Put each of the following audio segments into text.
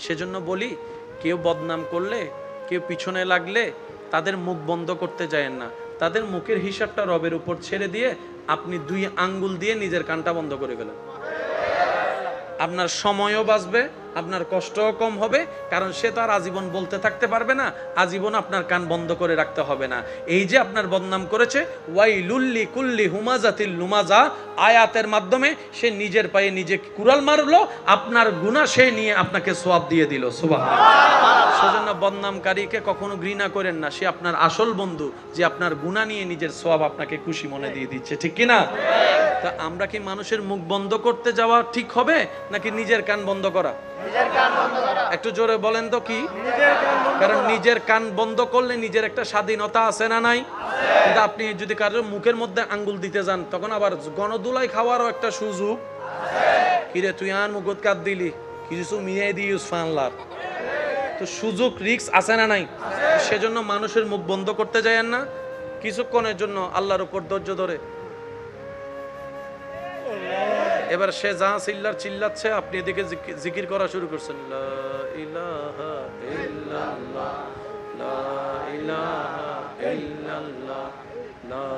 সেজন্য বলি, কেউ বদনাম করলে, কেউ পিছনে লাগলে তাদের মুখ বন্ধ করতে যায়েন না। তাদের মুখের হিসাবটা রবের উপর ছেড়ে দিয়ে আপনি 2 আঙ্গুল দিয়ে নিজের কানটা বন্ধ করে ফেলেন। আপনার সময়ও বাঁচবে, আপনার কষ্টও কম হবে, কারণ সে তো আর আজীবন বলতে থাকতে পারবে না, আজীবন আপনার কান বন্ধ করে রাখতে হবে না। এই যে আপনার বদনাম করেছে, ওয়াইলুল্লি কুল্লি হুমাজাতিল লুমাজা, আয়াতের মাধ্যমে সে নিজের পায়ে নিজে কুড়াল মারলো, আপনার গুনাহ সে নিয়ে আপনাকে সওয়াব দিয়ে দিল। সুবহানাল্লাহ। সেজন্য বদনামকারীকে কখনো ঘৃণা করেন না, সে আপনার আসল বন্ধু, যে আপনার গুনাহ নিয়ে নিজের সওয়াব আপনাকে খুশি মনে দিয়ে দিচ্ছে, ঠিক কি না? তা আমরা কি মানুষের মুখ বন্ধ করতে যাওয়া ঠিক হবে, নাকি নিজের কান বন্ধ করা? নিজের কান বন্ধ করা। একটু জোরে বলেন তো কি? নিজের কান বন্ধ করা। কারণ নিজের কান বন্ধ করলে নিজের একটা স্বাধীনতা আছে না নাই? কিন্তু আপনি যদি কারোর মুখের মধ্যে আঙ্গুল দিতে যান, তখন আবার গণদুলাই খাওয়ারও একটা সুযোগ। কিরে তুই আর মুখত কাট দিলি, কিছু মিয়াই দিস ফানলার, তো সুযোগ রিস্ক আছে না নাই? সেজন্য মানুষের মুখ বন্ধ করতে যায়েন না। কিছুক্ষণের জন্য আল্লাহর উপর ধৈর্য ধরে, এবার সে যা চিল্লাচ্ছে, আপনি এদিকে জিকির করা শুরু করছেন, লা ইলাহা ইল্লাল্লাহ, লা ইলাহা ইল্লাল্লাহ, লা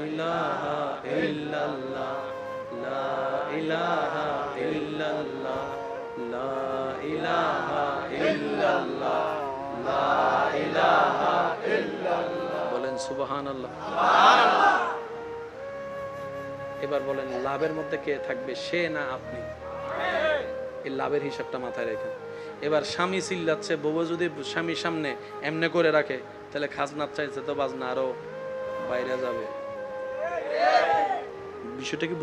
ইলাহা ইল্লাল্লাহ, লা ইলাহা ইল্লাল্লাহ, লা ইলাহা ইল্লাল্লাহ, লা ইলাহা ইল্লাল্লাহ। বলেন সুবহানাল্লাহ। সুবহানাল্লাহ। এবার বলেন, লাভের মধ্যে কে থাকবে, সে না আপনি? এই লাভের হিসাবটা মাথায় রেখেন। এবার স্বামী চিল্লাচ্ছে, বউ যদি স্বামীর সামনে এমনে করে রাখে, তাহলে খাজনার চাইছে তো বাজনা আরো বাইরে যাবে। বিষয়টা কি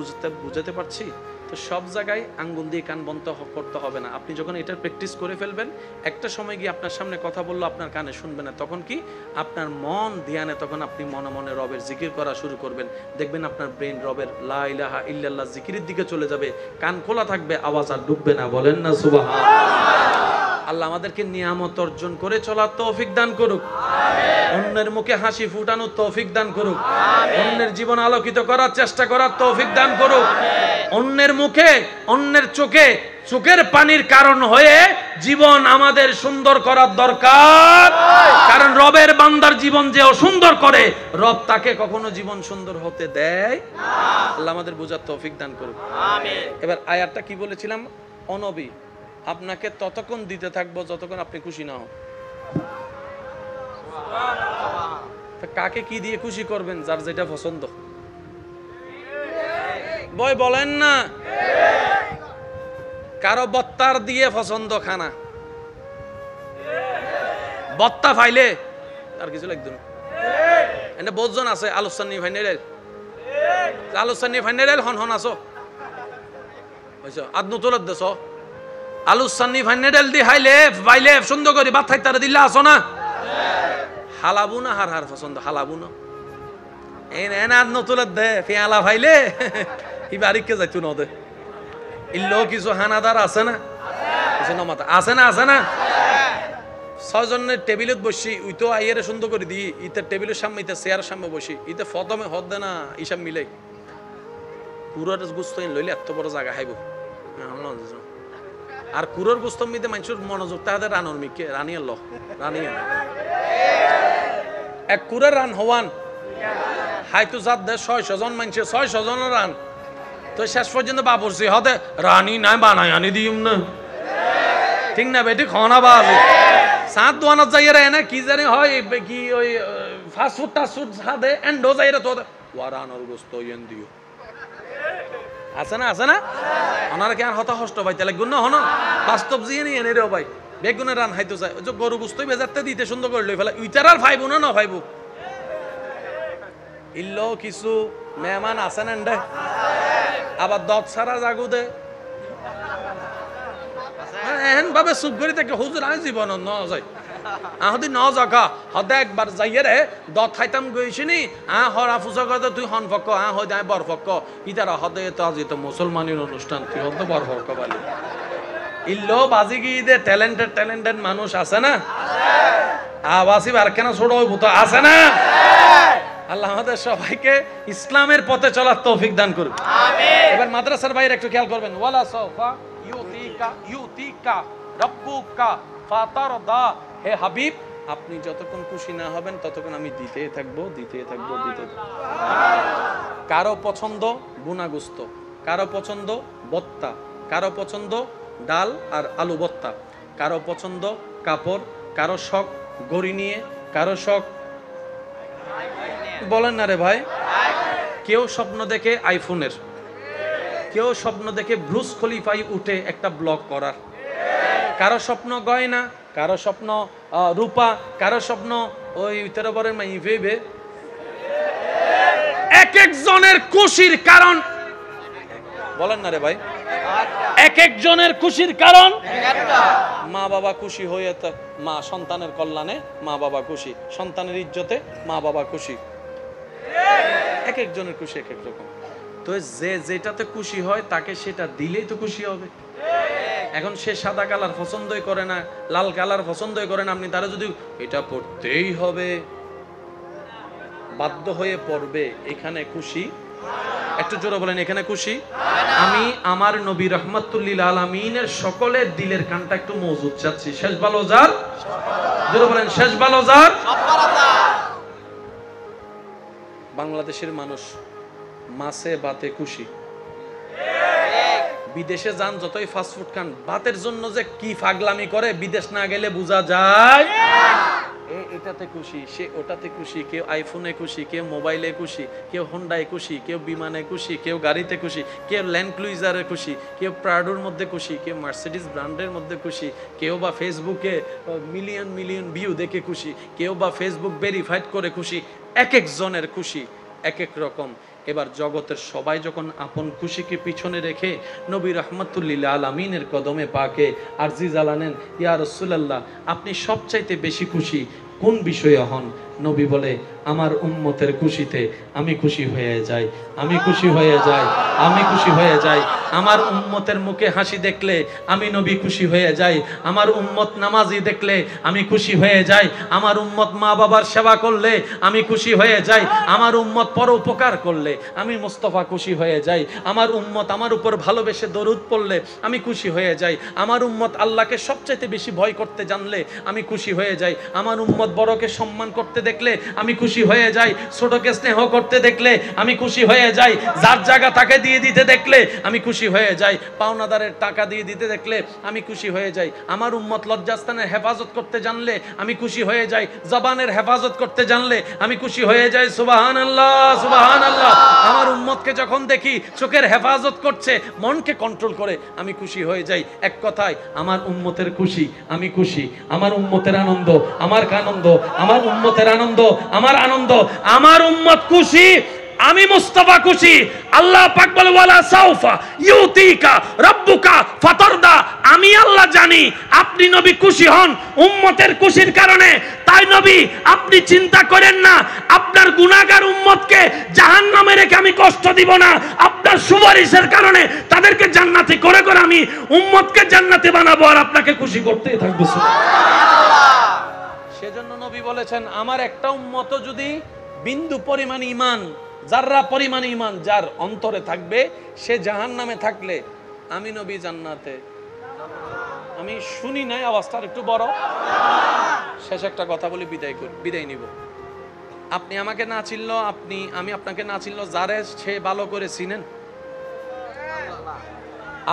বুঝাতে পারছি? তো সব জায়গায় আঙ্গুল দিয়ে কান বন্ধ করতে হবে না। আপনি যখন এটার প্র্যাকটিস করে ফেলবেন, একটা সময় গিয়ে আপনার সামনে কথা বললো আপনার কানে শুনবে না, তখন কি আপনার মন ধ্যানে, তখন আপনি মনে মনে রবের জিকির করা শুরু করবেন। দেখবেন আপনার ব্রেন রবের লা ইলাহা ইল্লাল্লাহ জিকিরের দিকে চলে যাবে, কান খোলা থাকবে, আওয়াজ আর ডুববে না। বলেন না সুবহানাল্লাহ। আল্লাহ আমাদেরকে নিয়ামত অর্জন করে চলার তৌফিক দান করুক, অন্যের মুখে হাসি ফুটানোর তৌফিক দান করুক, অন্যের জীবন আলোকিত করার চেষ্টা করার তৌফিক দান করুক, অন্যের মুখে, অন্যের চোখে চোখের পানির কারণ হয়ে জীবন আমাদের সুন্দর করার দরকার। কারণ রবের বান্দার জীবন যে অসুন্দর করে, রব তাকে কখনো জীবন সুন্দর হতে দেয় না। আল্লাহ আমাদের বোঝার তৌফিক দান করুক। আমিন। এবার আয়াতটা কি বলেছিলাম? অনবী আপনাকে ততক্ষণ দিতে থাকবো যতক্ষণ আপনি খুশি না হন। কাকে কি দিয়ে খুশি করবেন? যার যেটা পছন্দ। বই বলেন না, কারো বত্তার দিয়ে পছন্দ খানা, বত্তা ফাইলে আর কিছু লাগতো না। এনে বহুজন আছে আলোচনী ফাইনাল, আলোচনী ফাইনাল হন হন আছো আদনু তোলার দেশ আলুসান্নি ফাইনাল দি হাইলে বাইলে সুন্দর করে ভাত খাইতে দিল্লা আসো না, হালাবু না হার হার পছন্দ হালাবু না এন আদনু তোলার দে পেয়ালা ফাইলে ই বাড়িকে যাইতো না দে ইল্লো কিছু হানাদার আছে না, কিছু নমাতা আছে না, আছে না। ছয়জনের টেবিলত বসি উই তো আইয়ারে সুন্দর করে দিই, ইতার টেবিলের সামনে ইতার চেয়ারের সামনে বসি, ইতে ফদমে হদ দে না ইসাব মিলে পুরো গুস্ত লইলে এত বড় জায়গা খাইব। আর কুরোর গোস্তম মিতে মানুষের মনোযোগ তাদের রানোর মিকে রানিয়ে ল রানিয়ে এক কুরের রান হওয়ান হাইতু জাত দে 600 জন মানুষের 600 জনের রান, তো শেষ পর্যন্ত বাবুরছি হতে রানী নাই বানাই আনি দিম না, ঠিক না বেটি খানা বাজে সাত দোয়ানত যাইয়ে রে না কি জানি হয় কি ওই ফাস্ট ফুড টাস্ট সাদে এন্ডো যাইয়ে তো ওয়ারানোর গোস্ত ইয়েন দিও আছে না, আছে না। ওনারা কি আর হতা হষ্ট ভাই তাহলে গুণ হন বাস্তব জিয়ে নিয়ে এনে রে ভাই বেগুনের রান হাইতো যায় ওই যে গরু গুস্তই বেজারতে দিতে সুন্দর করে লই ফেলা উইটার আর ফাইবো না ফাইবো ইল্লো কিছু মেহমান আছে না এন্ডে আবার দত সারা জাগু দে এহেন ভাবে চুপ করে থাকে হুজুর আমি জীবন ন যাই আহদি ন জাগা হদে একবার যাইয়ে রে দত খাইতাম গইছিনি হরা ফুজা কথা তুই হন ফক্ক হয় যায় বর ফক্ক ইতারা হদে তো আজ তো মুসলমানের অনুষ্ঠান তুই হদ বর ফক্ক বলি ইল্লো বাজি গিয়ে দে ট্যালেন্টেড মানুষ আছে না, আবাসি বার কেন ছোট হইব তো আছে না। আল্লাহ আমাদের সবাইকে ইসলামের পথে চলার তৌফিক দান করুন। আমিন। এবার মাদ্রাসার বাইরে একটু খেয়াল করবেন, ওয়ালা সাওফা ইউতিকা রাব্বুকা ফাতারদা, হে হাবিব আপনি যতক্ষণ খুশি না হবেন ততক্ষণ আমি দিতেই থাকবো, দিতেই থাকবো, দিতে থাকবো। কারো পছন্দ গুনাগুস্ত, কারো পছন্দ ভর্তা, কারো পছন্দ ডাল আর আলু ভর্তা, কারো পছন্দ কাপড়, কারো শখ গড়ি নিয়ে, কারো শখ বলেন না রে ভাই, কেউ স্বপ্ন দেখে আইফোনের, কেউ স্বপ্ন দেখে ব্রুজ খলিফায় উঠে একটা ব্লগ করার, কারো স্বপ্ন গয়না, কারো স্বপ্ন রূপা, কারো স্বপ্ন ওই তেরোবারের মাই ভেবে। এক একজনের খুশির কারণ বলেন না রে ভাই, এক একজনের খুশির কারণ মা বাবা খুশি হয়ে, মা সন্তানের কল্যাণে মা বাবা খুশি, সন্তানের ইজ্জতে মা বাবা খুশি, এক একজনের খুশি এক এক রকম। তো যে যেটাতে খুশি হয় তাকে সেটা দিলেই তো খুশি হবে। এখন সে সাদা কালার পছন্দই করে না, লাল কালার পছন্দই করে না, আপনি তারা যদি এটা পড়তেই হবে বাধ্য হয়ে পড়বে, এখানে খুশি, একটু জোরে বলেন এখানে খুশি। আমি আমার নবী রাহমাতুল লিল আলামিনের সকলের দিলের কানটা একটু মজবুত চাচ্ছি। শেষ ভালো যার, জোরে বলেন শেষ ভালো যার। বাংলাদেশের মানুষ মাছে ভাতে খুশি, বিদেশে যান যতই ফাস্টফুড খান, ভাতের জন্য যে কি পাগলামি করে বিদেশ না গেলে বোঝা যায়। এটাতে খুশি, সে ওটাতে খুশি, কেউ আইফোনে খুশি, কেউ মোবাইলে খুশি, কেউ হোন্ডায় খুশি, কেউ বিমানে খুশি, কেউ গাড়িতে খুশি, কেউ ল্যান্ড ক্রুইজারে খুশি, কেউ প্রাডোর মধ্যে খুশি, কেউ মার্সিডিজ ব্র্যান্ডের মধ্যে খুশি, কেউ বা ফেসবুকে মিলিয়ন মিলিয়ন ভিউ দেখে খুশি, কেউ বা ফেসবুক ভেরিফাইড করে খুশি। এক একজনের খুশি এক এক রকম। এবার জগতের সবাই যখন আপন খুশিকে পিছনে রেখে নবী রাহমাতুল লিল আলামিনের কদমে পাকে আরজি জানালেন, ইয়া রাসূলুল্লাহ আপনি সবচাইতে বেশি খুশি কোন বিষয়ে হন? নবী বলে, আমার উম্মতের খুশিতে আমি খুশি হয়ে যাই, আমি খুশি হয়ে যাই, আমি খুশি হয়ে যাই। আমার উম্মতের মুখে হাসি দেখলে আমি নবী খুশি হয়ে যাই, আমার উম্মত নামাজি দেখলে আমি খুশি হয়ে যাই, আমার উম্মত মা বাবার সেবা করলে আমি খুশি হয়ে যাই, আমার উম্মত পরোপকার করলে আমি মুস্তাফা খুশি হয়ে যাই, আমার উম্মত আমার উপর ভালোবেসে দরুদ পড়লে আমি খুশি হয়ে যাই, আমার উম্মত আল্লাহকে সবচাইতে বেশি ভয় করতে জানলে আমি খুশি হয়ে যাই, আমার উম্মত বড়কে সম্মান করতে দেখলে আমি খুশি হয়ে যাই, ছোটকে স্নেহ করতে দেখলে আমি খুশি হয়ে যাই, যার জায়গা তাকে দিয়ে দিতে দেখলে আমি খুশি হয়ে যাই, পাওনাদারের টাকা দিয়ে দিতে দেখলে আমি খুশি হয়ে যাই, আমার উম্মত লজ্জাস্থানের হেফাজত করতে জানলে আমি খুশি হয়ে যাই, জবানের হেফাজত করতে জানলে আমি খুশি হয়ে যাই। সুবহানাল্লাহ, সুবহানাল্লাহ। আমার উম্মতকে যখন দেখি চোখের হেফাজত করছে, মনকে কন্ট্রোল করে, আমি খুশি হয়ে যাই। এক কথায় আমার উম্মতের খুশি আমি খুশি, আমার উম্মতের আনন্দ আমার আনন্দ, আমার উম্মতের আনন্দ আমার আনন্দ, আমার উম্মত খুশি আমি মুস্তাফা খুশি। আল্লাহ পাক বলে, ওয়ালা সাউফা ইউতিকা রাব্বুকা ফাতারদা। আমি আল্লাহ জানি আপনি নবী খুশি হন উম্মতের খুশির কারণে। তাই নবী আপনি চিন্তা করেন না, আপনার গুনাহগার উম্মতকে জাহান্নামে রেখে আমি কষ্ট দিব না, আপনার সুপারিশের কারণে তাদেরকে জান্নাতি করে করে আমি উম্মতকে জান্নাতি বানাবো আর আপনাকে খুশি করতেই থাকবো। সুবহানাল্লাহ। সেজন্য নবী বলেছেন, আমার একটা উম্মত যদি বিন্দু পরিমাণ ঈমান, যাররা পরিমাণ ঈমান যার অন্তরে থাকবে, সে জাহান্নামে থাকলে আমি নবী জান্নাতে। আমি শুনি নাই, আওয়াজটা একটু বড়। শেষ একটা কথা বলি, বিদায় নিব। আপনি আমাকে না চিনলো, আমি আপনাকে না চিনলো, যারে সে ভালো করে চিনেন,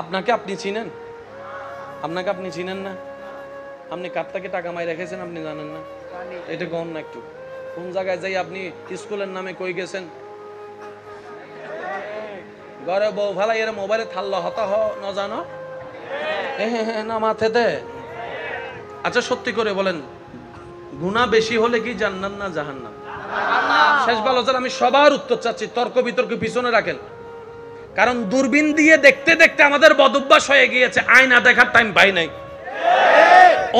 আপনাকে আপনি চিনেন, আপনাকে আপনি চিনেন না। আপনি কার থেকে টাকা মাই রেখেছেন আপনি জানেন না, এটা কম না একটু। কোন জায়গায় যাই আপনি স্কুলের নামে কই গেছেন, ঘরে বউ ভালাই এর মোবাইলে থাল্ল হতা ন জানো না মাথেতে। আচ্ছা সত্যি করে বলেন, গুনাহ বেশি হলে কি জান্নাত না জাহান্নাম? শেষ ভালো যার। আমি সবার উত্তর চাচ্ছি, তর্ক বিতর্ক পিছনে রাখেন, কারণ দূরবীন দিয়ে দেখতে দেখতে আমাদের বদভ্যাস হয়ে গিয়েছে, আয়না দেখার টাইম পাই নাই।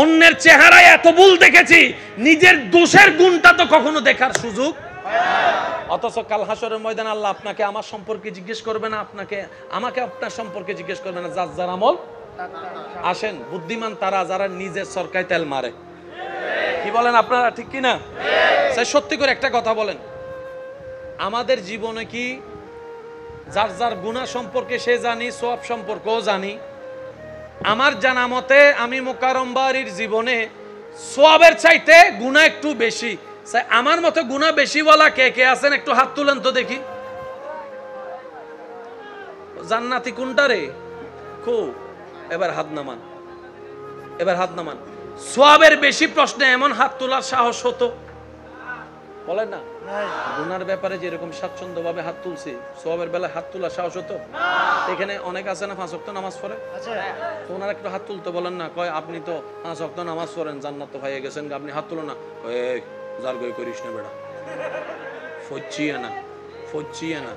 অন্যের চেহারায় এত ভুল দেখেছি, নিজের দোষের গুণটা তো কখনো দেখার সুযোগ। অথচ কাল হাসরের ময়দানে আল্লাহ আপনাকে আমার সম্পর্কে জিজ্ঞেস করবে না, আমাকে আপনার সম্পর্কে জিজ্ঞেস করবে না, যার যার আমল। আসেন, বুদ্ধিমান তারা যারা নিজের সরকায় তেল মারে। কি বলেন আপনারা, ঠিক কি না? সত্যি করে একটা কথা বলেন, আমাদের জীবনে কি যার যার গুনাহ সম্পর্কে সে জানি, সওয়াব সম্পর্কেও জানি, আমার জানা মতে আমি মোকাররম বাড়ির জীবনে সওয়াবের চাইতে গুনাহ একটু বেশি। আমার মতে গুনাহ বেশি বলা কে কে আছেন একটু হাত তুলেন তো দেখি। জান্নাতি কোনটা রে? এবার হাত নামান, এবার হাত নামান। সওয়াবের বেশি প্রশ্নে এমন হাত তোলার সাহস হতো? বলেন না। গুনার ব্যাপারে যেরকম স্বাচ্ছন্দ্য ভাবে হাত তুলছি, সওয়াবের বেলায় হাত তোলার সাহস হতো? এখানে অনেক আছে না 5 ওয়াক্ত নামাজ পড়ে, তো ওনারা একটু হাত তুলতে বলেন না। কয় আপনি তো 5 ওয়াক্ত নামাজ পড়েন, জান্নাত তো হয়ে গেছেন, আপনি হাত তুলো না। এই জারগই করিস না বেটা, ফচ্চিয়ে না, ফচ্চিয়ে না।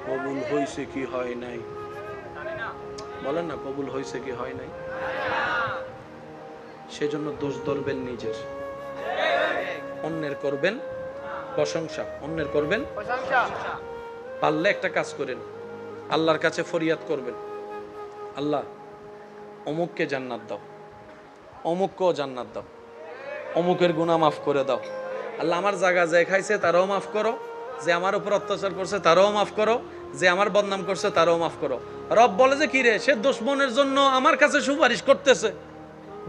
কবুল হইছে কি হয় নাই বলেন না, কবুল হইছে কি হয় নাই? সেজন্য দোষ ধরবেন নিজের, অন্যের করবেন প্রশংসা, অন্যের করবেন প্রশংসা। পারলে একটা কাজ করেন, আল্লাহর কাছে ফরিয়াদ করবেন, আল্লাহ অমুককে জান্নাত দাও, অমুককেও জান্নাত দাও, অমুকের গুনাহ মাফ করে দাও। আল্লাহ আমার জায়গা যে খাইছে তারাও মাফ করো, যে আমার উপর অত্যাচার করছে তারাও মাফ করো, যে আমার বদনাম করছে তারাও মাফ করো। রব বলে যে কি রে, সে দুশমনের জন্য আমার কাছে সুপারিশ করতেছে,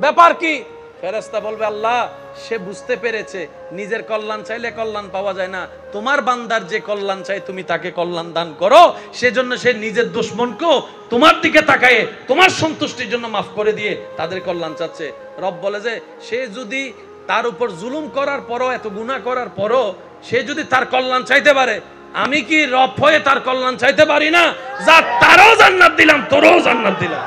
ব্যাপার কি? ফেরেশতা বলবে আল্লাহ সে বুঝতে পেরেছে নিজের কল্যাণ চাইলে কল্যাণ পাওয়া যায় না, তোমার বান্দার যে কল্যাণ চাই তুমি তাকে কল্যাণ দান করো, সেজন্য সে নিজের দুশমনকেও তোমার দিকে তাকায়ে তোমার সন্তুষ্টির জন্য মাফ করে দিয়ে তাদের কল্যাণ চাচ্ছে। রব বলে যে সে যদি তার উপর জুলুম করার পরও, এত গুনাহ করার পরও সে যদি তার কল্যাণ চাইতে পারে, আমি কি রব হয়ে তার কল্যাণ চাইতে পারি না? যা তারও জান্নাত দিলাম, তোরও জান্নাত দিলাম।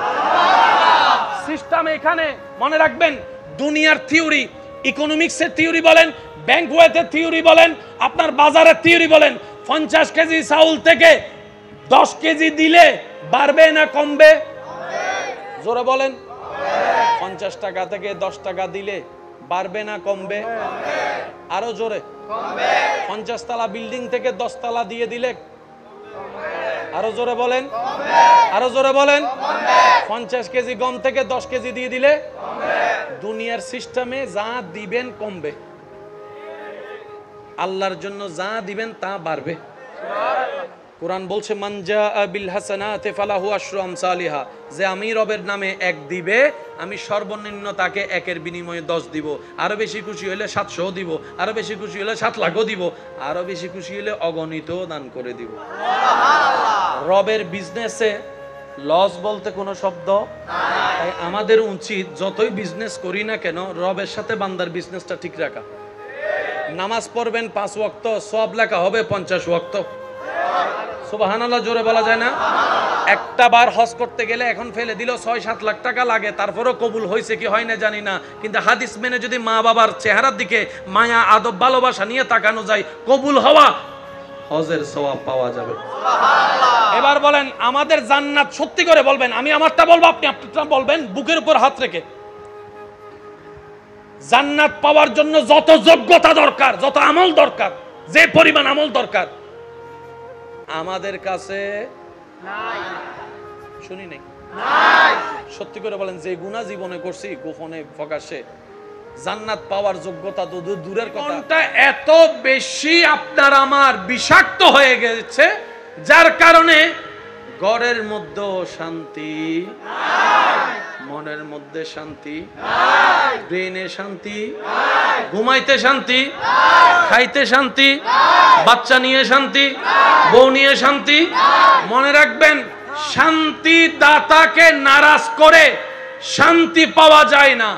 সিস্টেম এখানে মনে রাখবেন। দুনিয়ার থিওরি, ইকোনমিক্সের থিওরি বলেন, ব্যাংক ওয়েথের থিওরি বলেন, আপনার বাজারের থিওরি বলেন, 50 কেজি চাউল থেকে 10 কেজি দিলে বাড়বে না কমবে? জোরে বলেন। 50 টাকা থেকে 10 টাকা দিলে বাড়বে না কমবে? আরো জোরে। 50 তলা বিল্ডিং থেকে 10 তলা দিয়ে দিলে, আরো জোরে বলেন, আরো জোরে বলেন। 50 কেজি গম থেকে 10 কেজি দিয়ে দিলে দুনিয়ার সিস্টেমে যা দিবেন কমবে, আল্লাহর জন্য যা দিবেন তা বাড়বে। কোরআন বলছে মান জাআ বিল হাসানাতি ফালাহু আশরু আমসালিহা, যে আমি রবের নামে 1 দিবে, আমি সর্বনিম্ন তাকে 1-এর বিনিময়ে 10 দিব। আরো বেশি খুশি হলে 700 দিব, আরো বেশি খুশি হলে 7 লাখও দিব, আরো বেশি খুশি হলে অগণিত দান করে দিব। সুবহানাল্লাহ। রবের বিজনেসে লস বলতে কোনো শব্দ নাই। তাই আমাদের উচিত যতই বিজনেস করি না কেন রবের সাথে বান্দার বিজনেসটা ঠিক রাখা। নামাজ পড়বেন 5 ওয়াক্ত, সওয়াব লেখা হবে 50 ওয়াক্ত। সুবহানাল্লাহ জোরে বলা যায় না? একটা বার হজ করতে গেলে এখন ফেলে দিল 6-7 লাখ টাকা লাগে, তারপরও কবুল হয়েছে কি হয় না জানি না, কিন্তু হাদিস মেনে যদি মা বাবার চেহারার দিকে মায়া আদব ভালোবাসা নিয়ে তাকানো যায়, কবুল হওয়া হজের সওয়াব পাওয়া যাবে। সুবহানাল্লাহ। এবার বলেন আমাদের জান্নাত সত্যি করে বলবেন, আমি আমারটা বলবো আপনি আপনারটা বলবেন, বুকের উপর হাত রেখে। জান্নাত পাওয়ার জন্য যত যোগ্যতা দরকার, যত আমল দরকার, যে পরিমাণ আমল দরকার আমাদের কাছে নাই। শুনি নাই? নাই। সত্যি করে বলেন যে গুনাহ জীবনে করছি গোপনে প্রকাশ্যে, জান্নাত পাওয়ার যোগ্যতা তো দূরের কথা, মনটা এত বেশি আপনার আমার বিষাক্ত হয়ে গেছে যার কারণে ঘরের মধ্যে শান্তি নাই, মনের মধ্যে শান্তি নাই, ব্রেনে শান্তি নাই, ঘুমাইতে শান্তি নাই, খাইতে শান্তি নাই, বাচ্চা নিয়ে শান্তি নাই, বউ নিয়ে শান্তি নাই। মনে রাখবেন শান্তি দাতাকে নারাজ করে শান্তি পাওয়া যায় না,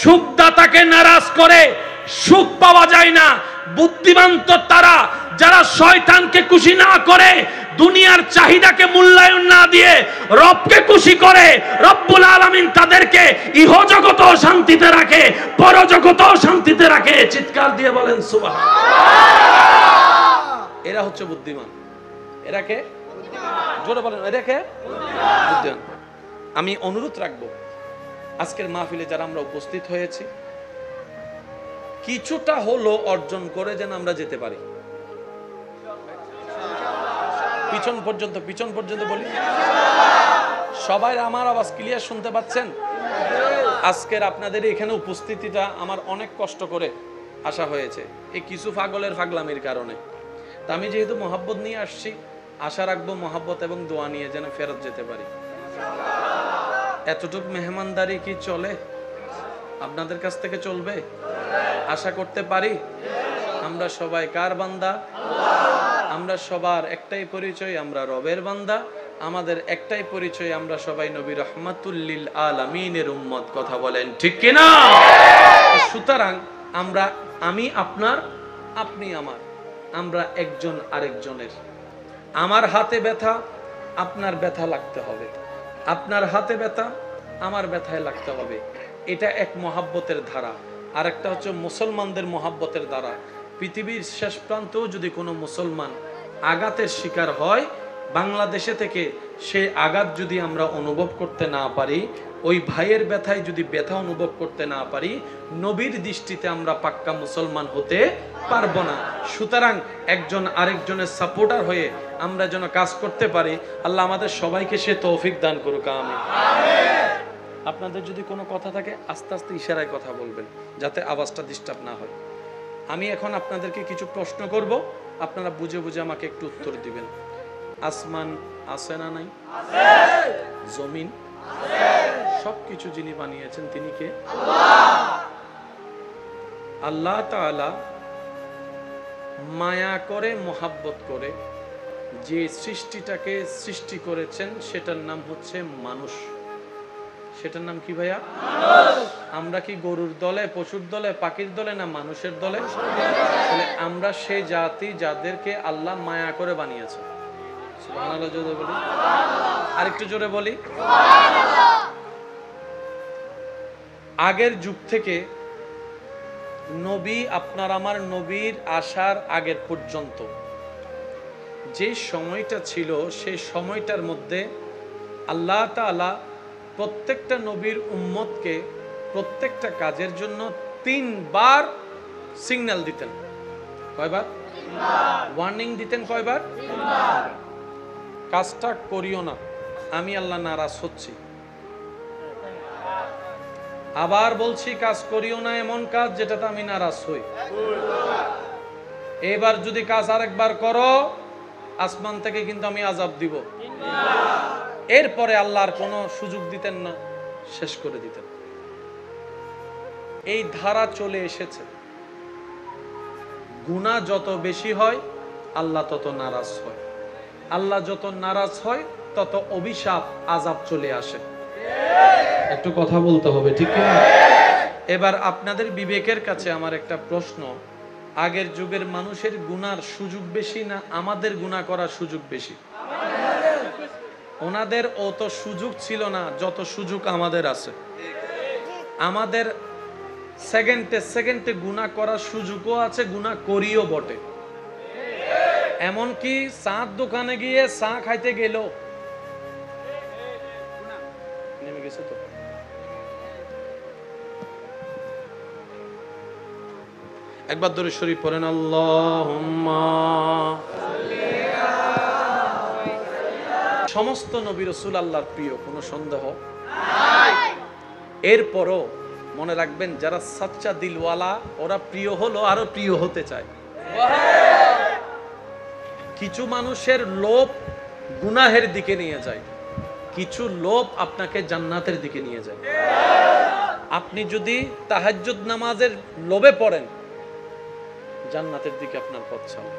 সুখদাতাকে নারাজ করে সুখ পাওয়া যায় না। বুদ্ধিমান তো তারা যারা শয়তানকে খুশি না করে, দুনিয়ার চাহিদাকে মূল্যায়ন না দিয়ে রবকে খুশি করে, রব্বুল আলামিন তাদেরকে ইহজগতেও শান্তিতে রাখে, পরজগতেও শান্তিতে রাখে। চিৎকার দিয়ে বলেন সুবহানাল্লাহ। এরা হচ্ছে বুদ্ধিমান। এরা কে? জোরে বলেন, এরা কে? বুদ্ধিমান। আমি অনুরোধ রাখবো আজকের মাহফিলে যারা আমরা উপস্থিত হয়েছি, কিছুটা হলো অর্জন করে যেন আমরা যেতে পারি পিছন পর্যন্ত। পিছন পর্যন্ত বলি, সবাই আমার আওয়াজ ক্লিয়ার শুনতে পাচ্ছেন? আজকের আপনাদের এখানে উপস্থিতিটা আমার অনেক কষ্ট করে আসা হয়েছে, এই কিছু পাগলের পাগলামির কারণে। তা আমি যেহেতু মহব্বত নিয়ে আসছি, আশা রাখবো মহব্বত এবং দোয়া নিয়ে যেন ফেরত যেতে পারি। এতটুক মেহমানদারি কি চলে? আপনাদের কাছ থেকে চলবে? আশা করতে পারি? আমরা সবাই কার বান্দা? আমরা সবার একটাই পরিচয়, আমরা রবের বান্দা। আমাদের একটাই পরিচয়, আমরা সবাই নবী রাহমাতুল লিল আলামিনের উম্মত। কথা বলেন ঠিক কিনা? সুতরাং আমি আপনার, আপনি আমার, আমরা একজন আরেকজনের। আমার হাতে ব্যথা, আপনার ব্যথা লাগতে হবে। আপনার হাতে ব্যথা, আমার ব্যথায় লাগতে হবে। এটা এক মহাব্বতের ধারা। আর একটা হচ্ছে মুসলমানদের মহাব্বতের ধারা। পৃথিবীর শেষ প্রান্তেও যদি কোনো মুসলমান আঘাতের শিকার হয়, বাংলাদেশে থেকে সেই আঘাত যদি আমরা অনুভব করতে না পারি, ওই ভাইয়ের ব্যথায় যদি ব্যথা অনুভব করতে না পারি, নবীর দৃষ্টিতে আমরা পাক্কা মুসলমান হতে পারবো না। সুতরাং একজন আরেকজনের সাপোর্টার হয়ে আমরা যেন কাজ করতে পারি। আল্লাহ আমাদের সবাইকে সে তৌফিক দান করুক, আমিন। আপনাদের যদি কোনো কথা থাকে আস্তে আস্তে ইশারায় কথা বলবেন, যাতে আওয়াজটা ডিস্টার্ব না হয়। আমি এখন আপনাদেরকে কিছু প্রশ্ন করব, আপনারা বুঝে বুঝে আমাকে একটু উত্তর দিবেন। আসমান আছে না নাই? জমিন, সবকিছু যিনি বানিয়েছেন তিনি কে? আল্লাহ তাআলা মায়া করে, মোহাব্বত করে যে সৃষ্টিটাকে সৃষ্টি করেছেন সেটার নাম হচ্ছে মানুষ। সেটার নাম কি ভাইয়া? আমরা কি গরুর দলে, পশুর দলে, পাখির দলে, না মানুষের দলে? তাহলে আমরা সেই জাতি যাদেরকে আল্লাহ মায়া করে বানিয়েছে। সুবহানাল্লাহ জোরে বলি, আরেকটু জোরে বলি। আগের যুগ থেকে নবী, আপনার আমার নবীর আসার আগের পর্যন্ত যে সময়টা ছিল, সেই সময়টার মধ্যে আল্লাহ তাআলা প্রত্যেকটা নবীর উম্মতকে প্রত্যেকটা কাজের জন্য 3 বার সিগন্যাল দিতেন। কয়বার? ওয়ার্নিং দিতেন। কয়বার? কাজটা করিও না, আমি আল্লাহ নারাজ হচ্ছি। আবার বলছি, কাজ করিও না এমন কাজ যেটাতে আমি নারাজ হই। এবার যদি কাজ আরেকবার করো, আসমান থেকে কিন্তু আমি আযাব দিব। এরপরে আল্লাহর কোনো সুযোগ দিতেন না, শেষ করে দিতেন। এই ধারা চলে এসেছে। গুনাহ যত বেশি হয় আল্লাহ তত নারাজ হয়। আল্লাহ যত নারাজ হয় তত অভিশাপ, আযাব চলে আসে। একটু কথা বলতে হবে, ঠিক কি না? এবার আপনাদের বিবেকের কাছে আমার একটা প্রশ্ন, আগের যুগের মানুষের গুনার সুযোগ বেশি না আমাদের গুনাহ করার সুযোগ বেশি? ওনাদের অত সুযোগ ছিল না যত সুযোগ আমাদের আছে। আমাদের সেকেন্ডে সেকেন্ডে গুনাহ করার সুযোগও আছে, গুনাহ করিও বটে। এমনকি চাঁদ দোকানে গিয়ে চা খাইতে গেল, নেমে গেছে তো, একবার দরুদ শরীফ পড়েন, আল্লাহুম্মা। সমস্ত নবী রাসূল আল্লাহর প্রিয়, কোনো সন্দেহ নাই। এরপরও মনে রাখবেন, যারা সাচ্চা দিলওয়ালা ওরা প্রিয় হলো আরো প্রিয় হতে চায়। কিছু মানুষের লোভ গুনাহের দিকে নিয়ে যায়, কিছু লোভ আপনাকে জান্নাতের দিকে নিয়ে যায়। আপনি যদি তাহাজ্জুদ নামাজের লোভে পড়েন, জান্নাতের দিকে আপনার পথ চলে।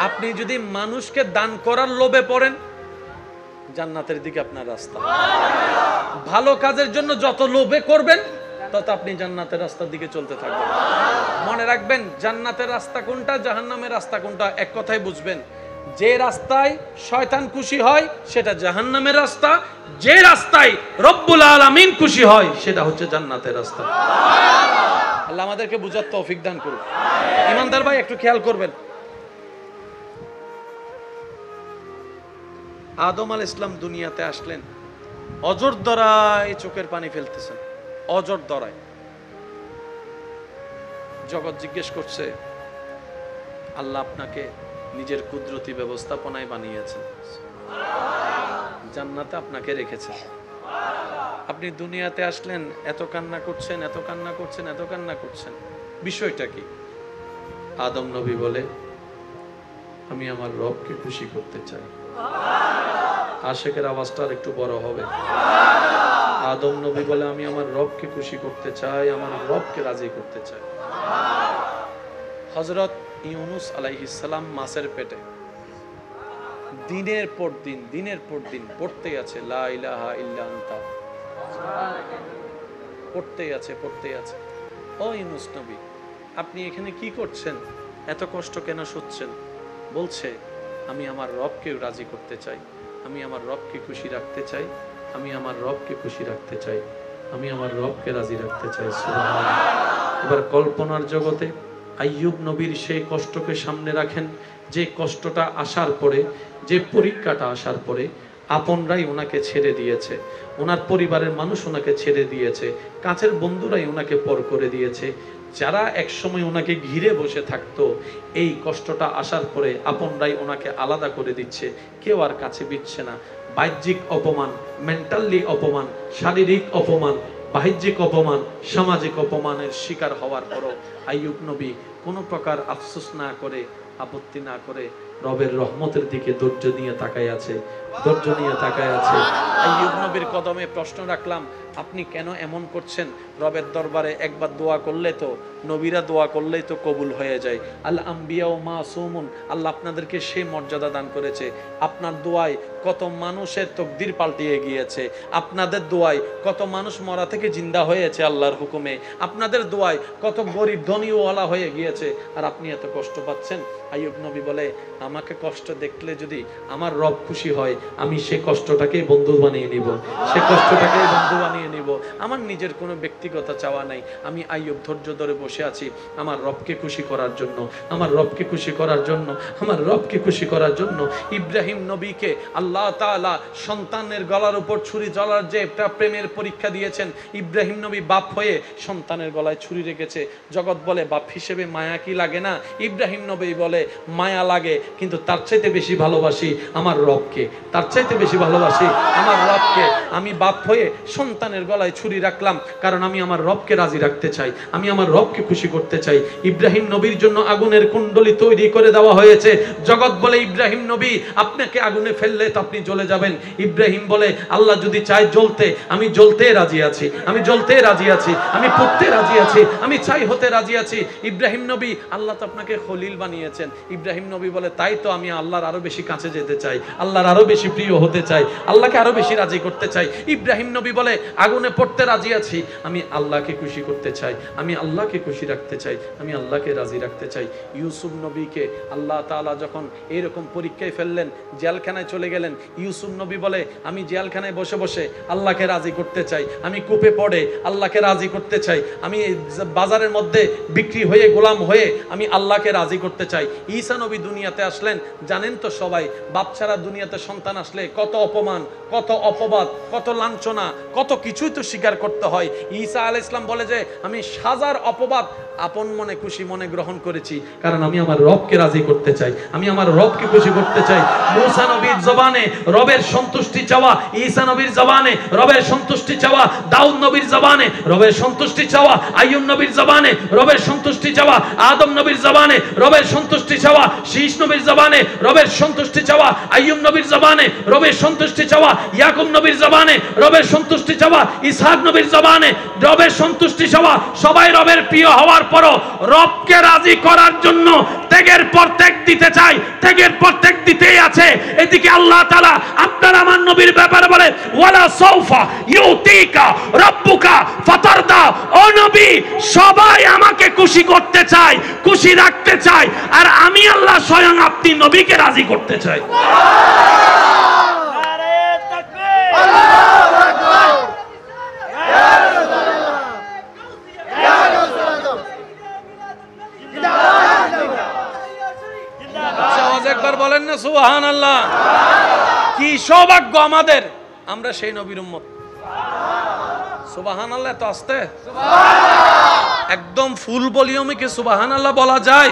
আপনি যদি মানুষকে দান করার লোভে পড়েন, জান্নাতের দিকে আপনার রাস্তা। ভালো কাজের জন্য যত লোভে করবেন তত আপনি জান্নাতের রাস্তার দিকে চলতে থাকবেন। মনে রাখবেন, জান্নাতের রাস্তা কোনটা, জাহান্নামের রাস্তা কোনটা, এক কথায় বুঝবেন। যে রাস্তায় শয়তান খুশি হয় সেটা জাহান্নামের রাস্তা, যে রাস্তায় রব্বুল আলামিন খুশি হয় সেটা হচ্ছে জান্নাতের রাস্তা। আল্লাহ আমাদেরকে বুঝার তৌফিক দান করুন। ইমানদার ভাই একটু খেয়াল করবেন, আদম আলাইহিস সালাম দুনিয়াতে আসলেন, অজর দ্বারায় চোখের পানি ফেলতেছেন, অজর দ্বারায়। জগৎ জিজ্ঞেস করছে, আল্লাহ আপনাকে নিজের কুদরতি ব্যবস্থাপনায় বানিয়েছেন, জান্নাতে আপনাকে রেখেছেন, আপনি দুনিয়াতে আসলেন, এত কান্না করছেন, এত কান্না করছেন, এত কান্না করছেন, বিষয়টা কি? আদম নবী বলে, আমি আমার রবকে খুশি করতে চাই। আশেকের আওয়াজটা একটু বড় হবে। আদম নবী বলে আমি আমার রবকে খুশি করতে চাই, আমার রবকে রাজি করতে চাই। হযরত ইউনুস আলাইহিস সালাম মাছের পেটে দিনের পর দিন পড়তেই আছে লা ইলাহা ইল্লা আনতা, পড়তেই আছে। ও ইউনুস নবী, আপনি এখানে কি করছেন? এত কষ্ট কেন সচ্ছেন? বলছে আমি আমার রবকে রাজি করতে চাই, আমি আমার রবকে খুশি রাখতে চাই, আমি আমার রবকে খুশি রাখতে চাই, আমি আমার রবকে রাজি রাখতে চাই। সুবহানাল্লাহ। এবার কল্পনার জগতে আইয়ুব নবীর সেই কষ্টকে সামনে রাখেন, যে কষ্টটা আসার পরে, যে পরীক্ষাটা আসার পরে আপনরাই ওনাকে ছেড়ে দিয়েছে, ওনার পরিবারের মানুষ ওনাকে ছেড়ে দিয়েছে, কাছের বন্ধুরাই ওনাকে পর করে দিয়েছে। যারা একসময় ওনাকে ঘিরে বসে থাকতো, এই কষ্টটা আসার পরে আপনরাই ওনাকে আলাদা করে দিচ্ছে, কেউ আর কাছে বিচ্ছে না। বাহ্যিক অপমান, মেন্টালি অপমান, শারীরিক অপমান, বাহ্যিক অপমান, সামাজিক অপমানের শিকার হওয়ার পরও আইয়ুব নবী কোনো প্রকার আফসোস না করে, আপত্তি না করে রবের রহমতের দিকে ধৈর্য নিয়ে তাকায় আছে। আইয়ুব নবীর কদমে প্রশ্ন রাখলাম, আপনি কেন এমন করছেন? রবের দরবারে একবার দোয়া করলে তো, নবীরা দোয়া করলেই তো কবুল হয়ে যায়। আল আম্বিয়া ও মাসুমুন, আল্লাহ আপনাদেরকে সেই মর্যাদা দান করেছে। আপনার দোয়ায় কত মানুষের তকদির পাল্টিয়ে গিয়েছে, আপনাদের দোয়ায় কত মানুষ মরা থেকে জিন্দা হয়েছে আল্লাহর হুকুমে, আপনাদের দোয়ায় কত গরিব ধনীওয়ালা হয়ে গিয়েছে, আর আপনি এত কষ্ট পাচ্ছেন। আইয়ুব নবী বলে, আমাকে কষ্ট দেখলে যদি আমার রব খুশি হয়, আমি সে কষ্টটাকে বন্ধু বানিয়ে নিব, আমার নিজের কোনো ব্যক্তিগত চাওয়া নাই। আমি আইয়ুব ধৈর্য ধরে বসে আছি আমার রবকে খুশি করার জন্য, ইব্রাহিম নবীকে আল্লাহ তাআলা সন্তানের গলার উপর ছুরি জ্বলার যে একটা প্রেমের পরীক্ষা দিয়েছেন, ইব্রাহিম নবী বাপ হয়ে সন্তানের গলায় ছুরি রেখেছে। জগৎ বলে বাপ হিসেবে মায়া কি লাগে না? ইব্রাহিম নবী বলে মায়া লাগে, কিন্তু তার চাইতে বেশি ভালোবাসি আমার রবকে, আমি বাপ হয়ে সন্তানের গলায় ছুরি রাখলাম, কারণ আমি আমার রবকে রাজি রাখতে চাই, আমি আমার রবকে খুশি করতে চাই। ইব্রাহিম নবীর জন্য আগুনের কুণ্ডলী তৈরি করে দেওয়া হয়েছে। জগৎ বলে ইব্রাহিম নবী আপনাকে আগুনে ফেললে তো আপনি জ্বলে যাবেন। ইব্রাহিম বলে আল্লাহ যদি চায় জ্বলতে, আমি জ্বলতে রাজি আছি, আমি পুড়তে রাজি আছি, আমি চাই হতে রাজি আছি। ইব্রাহিম নবী, আল্লাহ তো আপনাকে খলিল বানিয়েছেন। ইব্রাহিম নবী বলে তাই তো আমি আল্লাহর আরো বেশি কাছে যেতে চাই, আল্লাহর আরো বেশি প্রিয় হতে চাই, আল্লাহকে আরো বেশি রাজি করতে চাই। ইব্রাহিম নবী বলে আগুনে পড়তে রাজি আছি, আমি আল্লাহকে খুশি করতে চাই, আমি আল্লাহকে খুশি রাখতে চাই, আমি আল্লাহকে রাজি রাখতে চাই। ইউসুফ নবীকে আল্লাহ তাআলা যখন এরকম পরীক্ষায় ফেললেন, জেলখানায় চলে গেলেন, ইউসুফ নবী বলে আমি জেলখানায় বসে বসে আল্লাহকে রাজি করতে চাই, আমি কূপে পড়ে আল্লাহকে রাজি করতে চাই, আমি বাজারের মধ্যে বিক্রি হয়ে গোলাম হয়ে আমি আল্লাহকে রাজি করতে চাই। ঈসা নবী দুনিয়াতে আসলেন, জানেন তো সবাই, বাপ ছাড়া দুনিয়াতে সন্তান আসলে কত অপমান, কত অপবাদ, কত লাঞ্ছনা, কত কিছুই তো স্বীকার করতে হয়। ঈসা আলাইহিস সালাম বলে যে আমি হাজার অপবাদ আপন মনে খুশি মনে গ্রহণ করেছি, কারণ আমি আমার রবকে রাজি করতে চাই, আমি আমার রবকে খুশি করতে চাই। মুসা নবীর জবানে রবের সন্তুষ্টি চাওয়া, ঈসা নবীর জবানে রবের সন্তুষ্টি চাওয়া, দাউদ নবীর জবানে রবের সন্তুষ্টি চাওয়া, আইয়ুব নবীর জবানে রবের সন্তুষ্টি চাওয়া, আদম নবীর জবানে রবের সন্তুষ্টি চাওয়া, শীষ নবীর জবানে রবের সন্তুষ্টি চাওয়া, আইয়ুব নবীর জবানে রবের সন্তুষ্টি চাওয়া, ইয়াকুব নবীর জবানে রবের সন্তুষ্টি চাওয়া, ইসহাক নবীর জবানে রবের সন্তুষ্টি চাওয়া। সবাই রবের প্রিয় হওয়ার পরও রবকে রাজি করার জন্য ত্যাগের পর ত্যাগ দিতে চাই, ত্যাগের পর ত্যাগ দিতেই আছে। এদিকে আল্লাহ তাআলা আপনার আমার নবীর ব্যাপারে বলে ওয়ালা সাউফা ইউতিকা রাব্বুকা ফাতারদা, ও নবী সবাই আমাকে খুশি করতে চায়, খুশি রাখতে চায়, আর আমি আল্লাহ স্বয়ং আপনি নবীকে রাজি করতে চাই। নারে তাকবীর, আল্লাহু আকবার, ইয়া রাসূলুল্লাহ, ইয়া রাসূলুল্লাহ, জিন্দাবাদ জিন্দাবাদ। আওয়াজ একবার বলেন না সুবহানাল্লাহ। কি সৌভাগ্য আমাদের, আমরা সেই নবীর উম্মত। সুবহানাল্লাহ, তো আস্তে একদম ফুল ভলিউমে কি সুবহানাল্লাহ বলা যায়?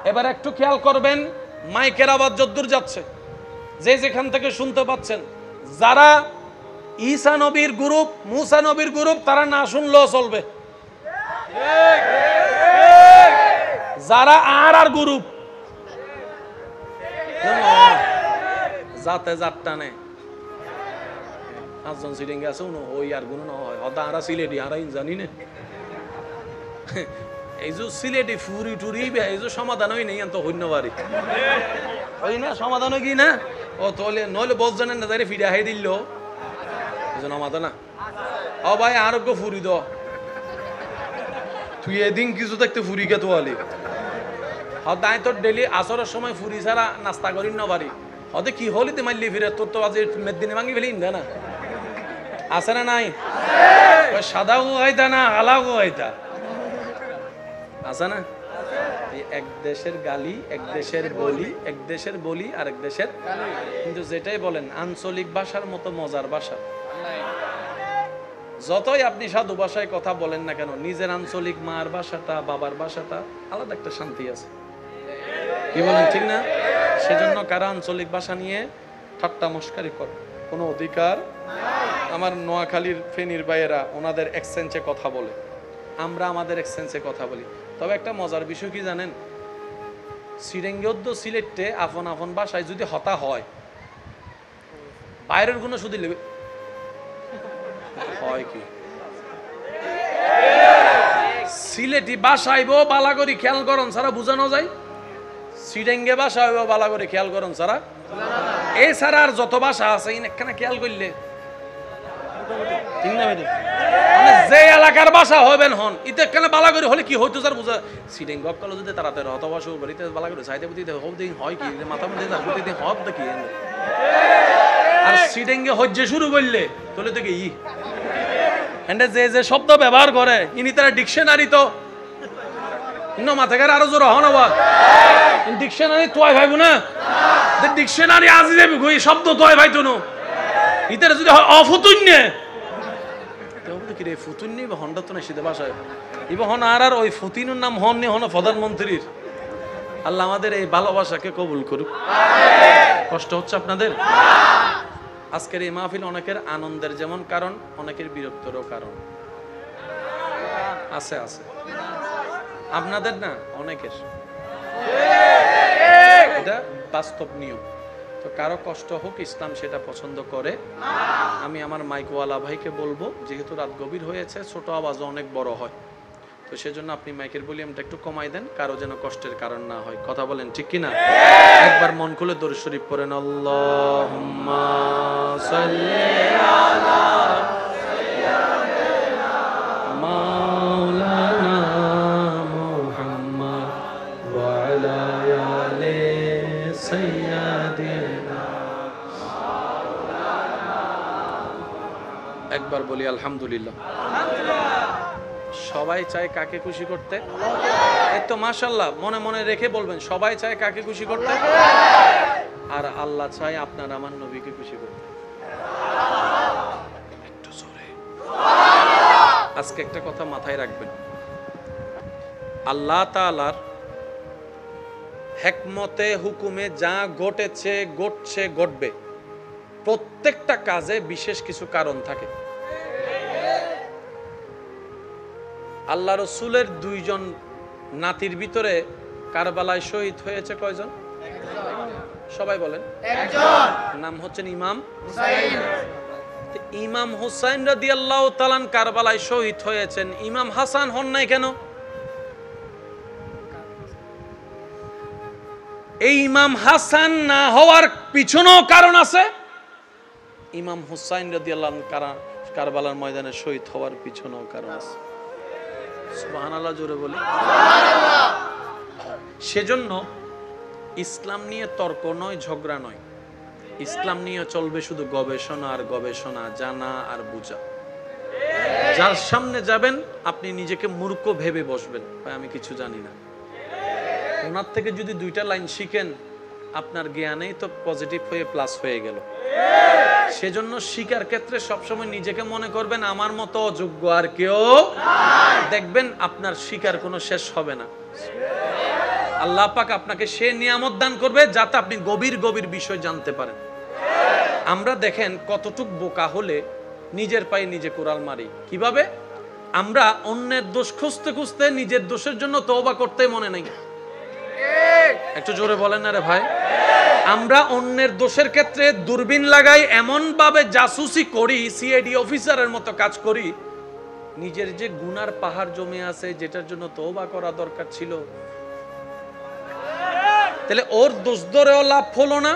এবার একটু খেয়াল করবেন, মাইকের আওয়াজ যদ্দূর যাচ্ছে, যে যেখান থেকে শুনতে পাচ্ছেন, যারা ঈসা নবীর গ্রুপ, মুসা নবীর গ্রুপ, তারা না শুনলেও চলবে। যারা আর গ্রুপ, যাতে যাত্রা নেই, 5জন সিরিঙ্গে আছে ওই আর গুণ না হয় হদা আরা সিলেটি আরা জানি না এই যে সিলেটি ফুরি টুরি এই যে সমাধান হই নেই তো হইন্য বাড়ি ওই না সমাধান কি না ও তোলে নইলে বস জানেন না তাই ফিরে হাই দিল সমাধান না ও ভাই আরোগ্য ফুরি দ তুই এদিন কিছু দেখতে ফুরি কে তোয়ালি হদায় তোর ডেলি আসরের সময় ফুরি ছাড়া নাস্তা করি না বাড়ি হদে কি হলি তে মারলি ফিরে তোর তো আজ মেদিনে ভাঙি ফেলি ইন্দা না আছে না নাই সাদা গোয়াইতা না আলা গোয়াইতা আছে না এক দেশের গালি এক দেশের বলি এক দেশের বলি আর এক দেশের কিন্তু যেটাই বলেন আঞ্চলিক ভাষার মতো মজার ভাষা যতই আপনি সাধু ভাষায় কথা বলেন না কেন নিজের আঞ্চলিক মার ভাষাটা বাবার ভাষাটা আলাদা একটা শান্তি আছে কি বলেন ঠিক না সেজন্য কারা আঞ্চলিক ভাষা নিয়ে ঠাট্টা মস্কারি করে কোনো অধিকার আমার নোয়াখালীর ফেনীর ভাইয়েরা ওনাদের এক্সচেঞ্জে কথা বলে আমরা আমাদের এক্সচেঞ্জে কথা বলি তবে একটা মজার বিষয় কি জানেন সিরেঙ্গদ্দ সিলেটে আপন আপন ভাষায় যদি হতা হয় বাইরের গুণ শুধু লেবে হয় কি সিলেটি ভাষা আইব বালা করি খেয়াল করন সারা বুঝানো যায় সিরেঙ্গে ভাষা আইব বালা করে খেয়াল করন সারা এই সারা আর যত ভাষা আছে একখানা খেয়াল করলে ঠিক না ভাই যে এলাকার ভাষা হবেন হন ইতে কেন বালা করে হলে কি হইতো স্যার বুঝা সিডেং গকল যদি তাড়াতাড়ি হত ভাষা বাড়িতে বালা করে চাইতে বুঝতে হোক দিন হয় কি মাথা মধ্যে যা বুঝতে দিন হব দেখি আর সিডেঙ্গে হজ্জে শুরু করলে তোলে তো কি এন্ড যে যে শব্দ ব্যবহার করে ইনি তারা ডিকশনারি তো ইন্ন মাথা করে আরো জোর হন আবার ডিকশনারি তোয় ভাইবো না ডিকশনারি আজি যাবি কই শব্দ তোয় ভাই তো ইতারে যদি অফুতুন্য কি রে ফুতুন্নি বা হন্ডা তো না সিধে ভাষায় ইবা হন আর ওই ফুতিনুর নাম হন নি হন প্রধানমন্ত্রীর আল্লাহ আমাদের এই ভালোবাসাকে কবুল করুক কষ্ট হচ্ছে আপনাদের আজকের এই মাহফিল অনেকের আনন্দের যেমন কারণ অনেকের বিরক্তরও কারণ আছে আছে আপনাদের না অনেকের এটা বাস্তব নিয়ম তো কারো কষ্ট হোক ইসলাম সেটা পছন্দ করে আমি আমার মাইকওয়ালা ভাইকে বলবো যেহেতু রাত গভীর হয়েছে ছোট আওয়াজও অনেক বড় হয় তো সেজন্য আপনি মাইকের ভলিউমটা একটু কমাই দেন কারো যেন কষ্টের কারণ না হয় কথা বলেন ঠিক কি না একবার মন খুলে দরুদ শরীফ পড়েন আল্লাহুম্মা সাল্লি আলা সাইয়্যিদিনা মাওলানা মুহাম্মদ ওয়া আলা আলি সাইয়্যিদিনা একবার বলি আলহামদুলিল্লাহ সবাই চায় কাকে খুশি করতে এই তো মাশাআল্লাহ মনে মনে রেখে বলবেন সবাই চায় কাকে খুশি করতে আর আল্লাহ চায় আপনার আমার নবীকে খুশি করতে একটু জোরে আজকে একটা কথা মাথায় রাখবেন আল্লাহ তাআলার হিকমতে হুকুমে যা ঘটেছে ঘটছে ঘটবে প্রত্যেকটা কাজে বিশেষ কিছু কারণ থাকে আল্লাহ রসুলের দুইজন নাতির ভিতরে কারবালায় শহীদ হয়েছে কয়জন সবাই বলেন একজন নাম হচ্ছেন ইমাম হুসাইন ইমাম হুসাইন রাদিয়াল্লাহু তাআলা কারবালায় শহীদ হয়েছেন ইমাম হাসান হন নাই কেন এই ইমাম হাসান না হওয়ার পিছনেও কারণ আছে ইমাম হুসাইন রাদিয়াল্লাহু আনহু কারবালার ময়দানে শহীদ হওয়ার পিছনেও কারণ আছে সুবহানাল্লাহ জোরে বলি সুবহানাল্লাহ সেজন্য ইসলাম নিয়ে তর্ক নয় ঝগড়া নয় ইসলাম নিয়ে চলবে শুধু গবেষণা আর গবেষণা জানা আর বুঝা যার সামনে যাবেন আপনি নিজেকে মূর্খ ভেবে বসবেন ভাই আমি কিছু জানি না ওনার থেকে যদি দুইটা লাইন শিখেন আপনার জ্ঞানেই তো পজিটিভ হয়ে প্লাস হয়ে গেল সেজন্য শিকার ক্ষেত্রে সবসময় নিজেকে মনে করবেন আমার মতো অযোগ্য আর কেউ দেখবেন আপনার শিকার কোনো শেষ হবে না আল্লাহ পাক আপনাকে সে নিয়ামত দান করবে যাতে আপনি গভীর গভীর বিষয় জানতে পারেন আমরা দেখেন কতটুক বোকা হলে নিজের পায়ে নিজে কুড়াল মারি কিভাবে আমরা অন্যের দোষ খুঁজতে খুঁজতে নিজের দোষের জন্য তওবা করতে মনে নাই একটু জোরে বলেন না রে ভাই আমরা অন্যের দোষের ক্ষেত্রে দূরবীন লাগাই, এমন ভাবে জাসুসি করি, সিআইডি অফিসারের মতো কাজ করি, নিজের যে গুনার পাহাড় জমে আছে, যেটার জন্য তওবা করা দরকার ছিল, তাহলে ওর দোষ ধরেও লাভ হলো না,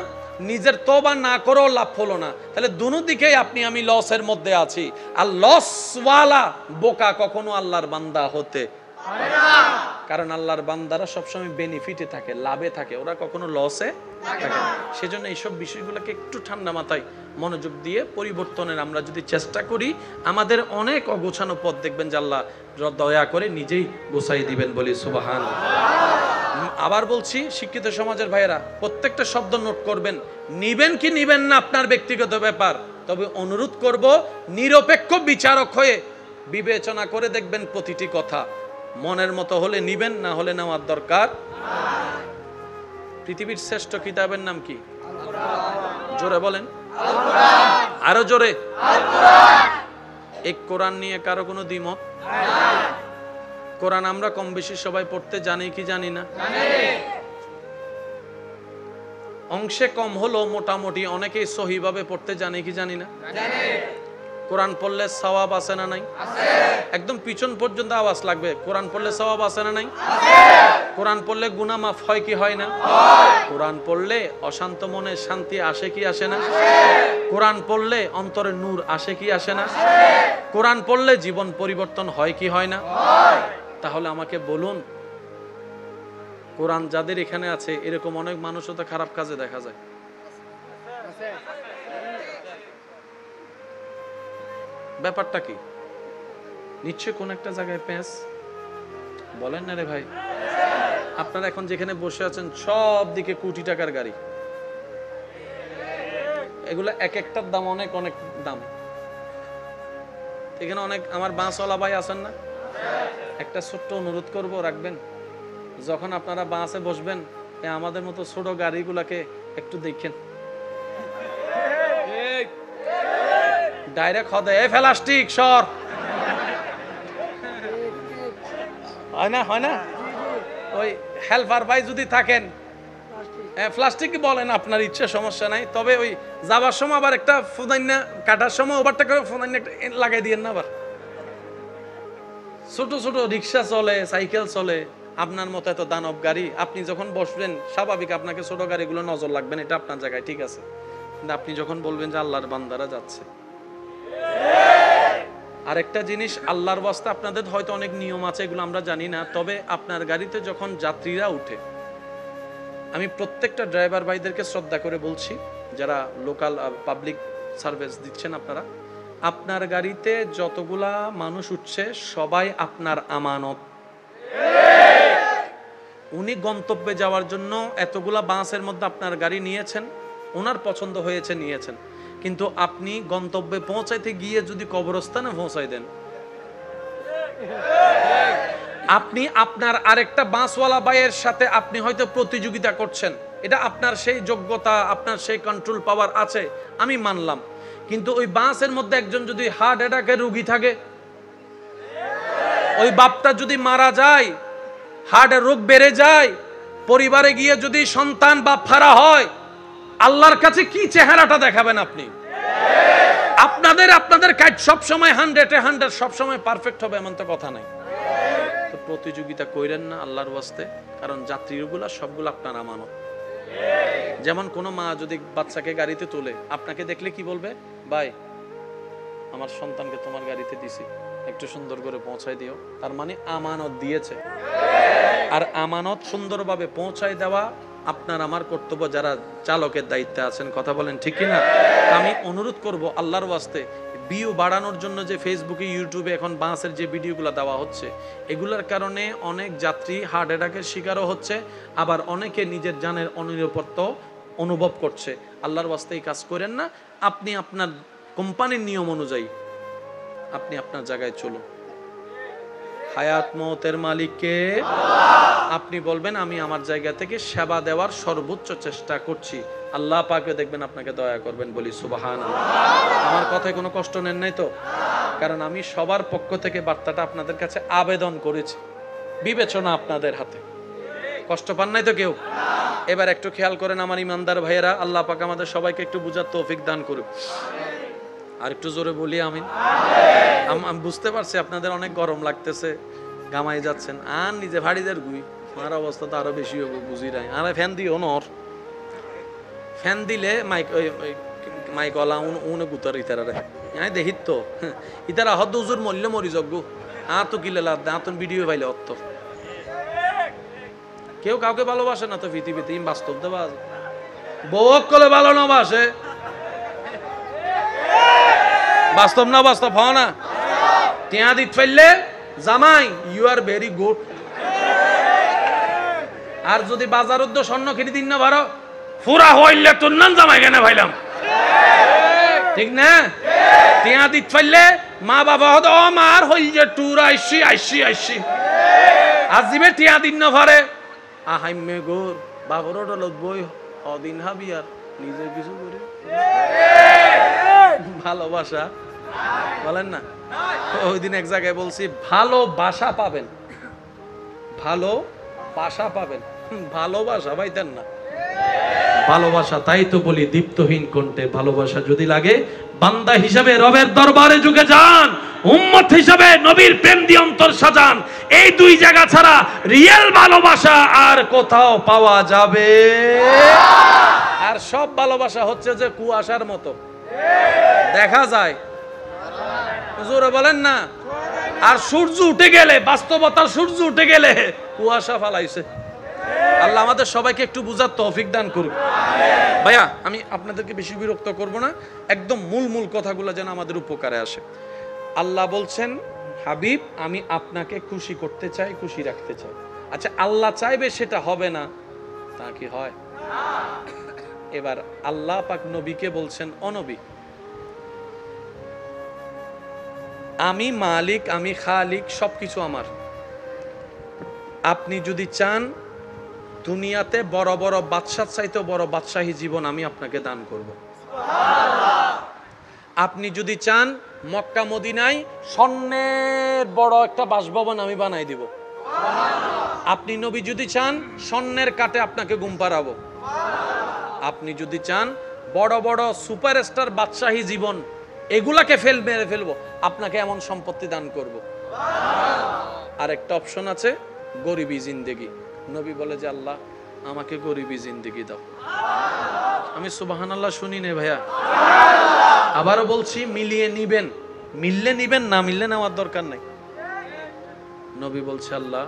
নিজের তওবা না করেও লাভ হলো না। তাহলে দুনো দিকেই আপনি আমি লসের মধ্যে আছি। আর লসওয়ালা বোকা কখনো আল্লাহর বান্দা হতে পারে না, কারণ আল্লাহর বান্দারা সবসময় বেনিফিটে থাকে, লাভে থাকে, ওরা কখনো লসে থাকে না। সেজন্য এইসব বিষয়গুলোকে একটু ঠান্ডা মাথায় মনোযোগ দিয়ে পরিবর্তনের আমরা যদি চেষ্টা করি, আমাদের অনেক অগোছানো পথ দেখবেন যে আল্লাহ দয়া করে নিজেই গোছাই দিবেন, বলি সুবহানাল্লাহ। আবার বলছি, শিক্ষিত সমাজের ভাইয়েরা প্রত্যেকটা শব্দ নোট করবেন, নিবেন কি নিবেন না আপনার ব্যক্তিগত ব্যাপার, তবে অনুরোধ করব নিরপেক্ষ বিচারক হয়ে বিবেচনা করে দেখবেন প্রতিটি কথা। মনের মতো হলে নিবেন, না হলে নেওয়ার দরকার। পৃথিবীর শ্রেষ্ঠ কিতাবের নাম কি? জোরে বলেন, আরো জোরে। এই কোরআন নিয়ে কারো কোনো দ্বিমত? কোরআন আমরা কম বেশি সবাই পড়তে জানি কি জানি না? অংশে কম হলো, মোটামুটি অনেকেই সহিভাবে পড়তে জানি কি জানি না? কোরআন পড়লে সওয়াব আছে না নাই? একদম পিছন পর্যন্ত আওয়াজ লাগবে। কোরআন পড়লে সওয়াব আছে না নাই? কোরআন পড়লে গুনাহ মাফ হয় কি হয় না? কোরআন পড়লে অশান্ত মনে শান্তি আসে কি আসে না? কোরআন পড়লে অন্তরে নূর আসে কি আসে না? কোরআন পড়লে জীবন পরিবর্তন হয় কি হয় না? তাহলে আমাকে বলুন, কোরআন যাদের এখানে আছে এরকম অনেক মানুষও তো খারাপ কাজে দেখা যায়। ব্যাপারটা কি? নিশ্চয় কোন একটা জায়গায় পেঁচ বলেন না রে ভাই। আপনারা এখন যেখানে বসে আছেন সব দিকে কোটি টাকার গাড়ি, এগুলো এক একটার দাম অনেক অনেক দাম। এখানে অনেক আমার বাসওয়ালা ভাই আছেন না, একটা ছোট্ট অনুরোধ করব, রাখবেন যখন আপনারা বাসে বসবেন আমাদের মতো ছোট গাড়িগুলাকে একটু দেখেন, ডাইরেক্ট হদে এই প্লাস্টিক সর, হয় না হয় না? ওই হেল্পার ভাই যদি থাকেন, প্লাস্টিক বলেন আপনার ইচ্ছা, সমস্যা নাই, তবে ওই যাবার সময় আবার একটা ফুদাইনা কাটার সময় ওভারটেক করে ফুদাইনা লাগাই দিয়েন না। আবার ছোট ছোট রিক্সা চলে, সাইকেল চলে, আপনার মতো এত দানব গাড়ি, আপনি যখন বসবেন স্বাভাবিক আপনাকে ছোট গাড়িগুলো নজর লাগবেন, এটা আপনার জায়গায় ঠিক আছে। কিন্তু আপনি যখন বলবেন যে আল্লাহর বান্দারা যাচ্ছে, আরেকটা জিনিস, আল্লাহর ওয়াস্তে আপনাদের হয়তো অনেক নিয়ম আছে, এগুলো আমরা জানি না, তবে আপনার গাড়িতে যখন যাত্রীরা উঠে, আমি প্রত্যেকটা ড্রাইভার ভাইদেরকে শ্রদ্ধা করে বলছি, যারা লোকাল পাবলিক সার্ভিস দিচ্ছেন, আপনারা আপনার গাড়িতে যতগুলা মানুষ উঠছে সবাই আপনার আমানত। উনি গন্তব্যে যাওয়ার জন্য এতগুলা বাসের মধ্যে আপনার গাড়ি নিয়েছেন, ওনার পছন্দ হয়েছে নিয়েছেন, কিন্তু আপনি গন্তব্যে পৌঁছাইতে গিয়ে যদি কবরস্থানে পৌঁছাই দেন, আপনি আপনার আরেকটা বাসওয়ালা ভাইয়ের সাথে আপনি হয়তো প্রতিযোগিতা করছেন, এটা আপনার সেই যোগ্যতা, আপনার সেই কন্ট্রোল পাওয়ার আছে, আমি মানলাম, কিন্তু ওই বাসের মধ্যে একজন যদি হার্ট অ্যাটাকের রোগী থাকে, ওই বাপটা যদি মারা যায়, হার্টের রোগ বেড়ে যায়, পরিবারে গিয়ে যদি সন্তান বাপ হারা হয়, আল্লাহর কাছে কি চেহারাটা দেখাবেন আপনি? আপনাদের কাজ সব সময় 100 সব সময় পারফেক্ট হবে এমন তো কথা নাই। তো প্রতিযোগিতা কইরেন না আল্লাহর ওয়াস্তে, কারণ যাত্রীগুলা সবগুলো আপনার আমানত। যেমন কোন মা যদি বাচ্চাকে গাড়িতে তোলে, আপনাকে দেখলে কি বলবে? ভাই আমার সন্তানকে তোমার গাড়িতে দিছি, একটু সুন্দর করে পৌঁছায় দিও। তার মানে আমানত দিয়েছে, আর আমানত সুন্দরভাবে পৌঁছায় দেওয়া আপনার আমার কর্তব্য, যারা চালকের দায়িত্বে আছেন। কথা বলেন ঠিক কিনা? আমি অনুরোধ করব আল্লাহর ওয়াস্তে, ভিউ বাড়ানোর জন্য যে ফেসবুকে ইউটিউবে এখন বাসের যে ভিডিওগুলো দেওয়া হচ্ছে, এগুলোর কারণে অনেক যাত্রী হার্ট অ্যাটাকের শিকারও হচ্ছে, আবার অনেকে নিজের জানের অনিরাপত্তা অনুভব করছে। আল্লাহর ওয়াস্তে এই কাজ করেন না। আপনি আপনার কোম্পানির নিয়ম অনুযায়ী আপনি আপনার জায়গায় চলুন। হায়াত মওতের মালিককে আপনি বলবেন আমি আমার জায়গা থেকে সেবা দেওয়ার সর্বোচ্চ চেষ্টা করছি, আল্লাহ পাকে দেখবেন আপনাকে দয়া করবেন, বলি সুবহানাল্লাহ। আমার কথায় কোনো কষ্ট নেন নাই তো? কারণ আমি সবার পক্ষ থেকে বার্তাটা আপনাদের কাছে আবেদন করেছি, বিবেচনা আপনাদের হাতে। কষ্ট পান নাই তো কেউ? এবার একটু খেয়াল করেন আমার ইমানদার ভাইয়েরা, আল্লাহ পাক আমাদের সবাইকে একটু বুঝার তৌফিক দান করুক। আর একটু জোরে বলি আমিন। আমি বুঝতে পারছি আপনাদের অনেক গরম লাগতেছে, ঘামাই যাচ্ছেন, আর নিজে ভাড়িদের গুই আমার অবস্থা তো আরো বেশি হবো, বুঝি নাই। আর ফ্যান দিও নর, ফ্যান দিলে মাইক ওলা উনে গুতার ইতারা রে দেখিত তো ইতারা হদ উজুর মল্য মরি যজ্ঞ আর তো কিলে লাদ আতন ভিডিও পাইলে অত কেউ কাউকে ভালোবাসে না তো পৃথিবীতে, বাস্তব দেবা বউ কলে ভালো না বাসে, বাস্তব না বাস্তব হও না। টিয়া দিত ফেললে জামাই ইউ আর ভেরি গুড, আর যদি বাজার উদ্য স্বর্ণ কিনে দিন না ভারো ফুরা হইলে তোর নাম জামাই কেন ভাইলাম, ঠিক না? টিয়া দিত ফেললে মা বাবা হতো আমার হইল যে টুর আইসি আইসি আইসি, আজ দিবে টিয়া দিন না ভারে আহাইমে গোর বাবরও ডলত বই অদিন হাবি আর নিজে কিছু করে ভালোবাসা বলেন না। ওই দিন এক জায়গায় বলছি ভালোবাসা পাবেন, ভালোবাসা পাবেন, ভালোবাসা পাইতেন না। ভালোবাসা তাই তো বলি দীপ্তহীন কণ্ঠে ভালোবাসা যদি লাগে বান্দা হিসাবে রবের দরবারে যুগে যান, উম্মত হিসাবে নবীর প্রেম দিয়ে অন্তর সাজান। এই দুই জায়গা ছাড়া রিয়েল ভালোবাসা আর কোথাও পাওয়া যাবে। আর সব ভালোবাসা হচ্ছে যে কুয়াশার মতো দেখা যায়, জোরে বলেন না। আর সূর্য উঠে গেলে, বাস্তবতার সূর্য উঠে গেলে কুয়াশা ফালাইছে। আল্লাহ আমাদের সবাইকে একটু বুঝার তৌফিক দান করুক। ভাইয়া আমি আপনাদেরকে বেশি বিরক্ত করব না, একদম মূল কথাগুলো যেন আমাদের উপকারে আসে। আল্লাহ বলছেন হাবিব আমি আপনাকে খুশি করতে চাই, খুশি রাখতে চাই। আচ্ছা আল্লাহ চাইবে সেটা হবে না, তা কি হয়? এবার আল্লাহ পাক নবীকে বলছেন ও নবী আমি মালিক, আমি খালিক, সবকিছু আমার। আপনি যদি চান দুনিয়াতে বড় বড় বাদশার চাইতে বড় বাদশাহী জীবন আমি আপনাকে দান করব। আপনি যদি চান মক্কা মদিনায় স্বর্ণের বড় একটা বাসভবন আমি বানাই দিব। আপনি নবী যদি চান স্বর্ণের কাটে আপনাকে ঘুম পাড়াবো। আপনি যদি চান বড় বড় সুপারস্টার বাদশাহী জীবন এগুলাকে মেরে ফেলবো, আপনাকে এমন সম্পত্তি দান করব। আর একটা অপশন আছে গরিবী জিন্দেগি। নবী বলে যে আল্লাহ আমাকে গরিবী জিন্দেগি দাও। আমি সুবহানাল্লাহ শুনি নে ভাইয়া, আবারও বলছি মিলিয়ে নিবেন, মিললে নিবেন, না মিললে নেওয়ার দরকার নাই। নবী বলছে আল্লাহ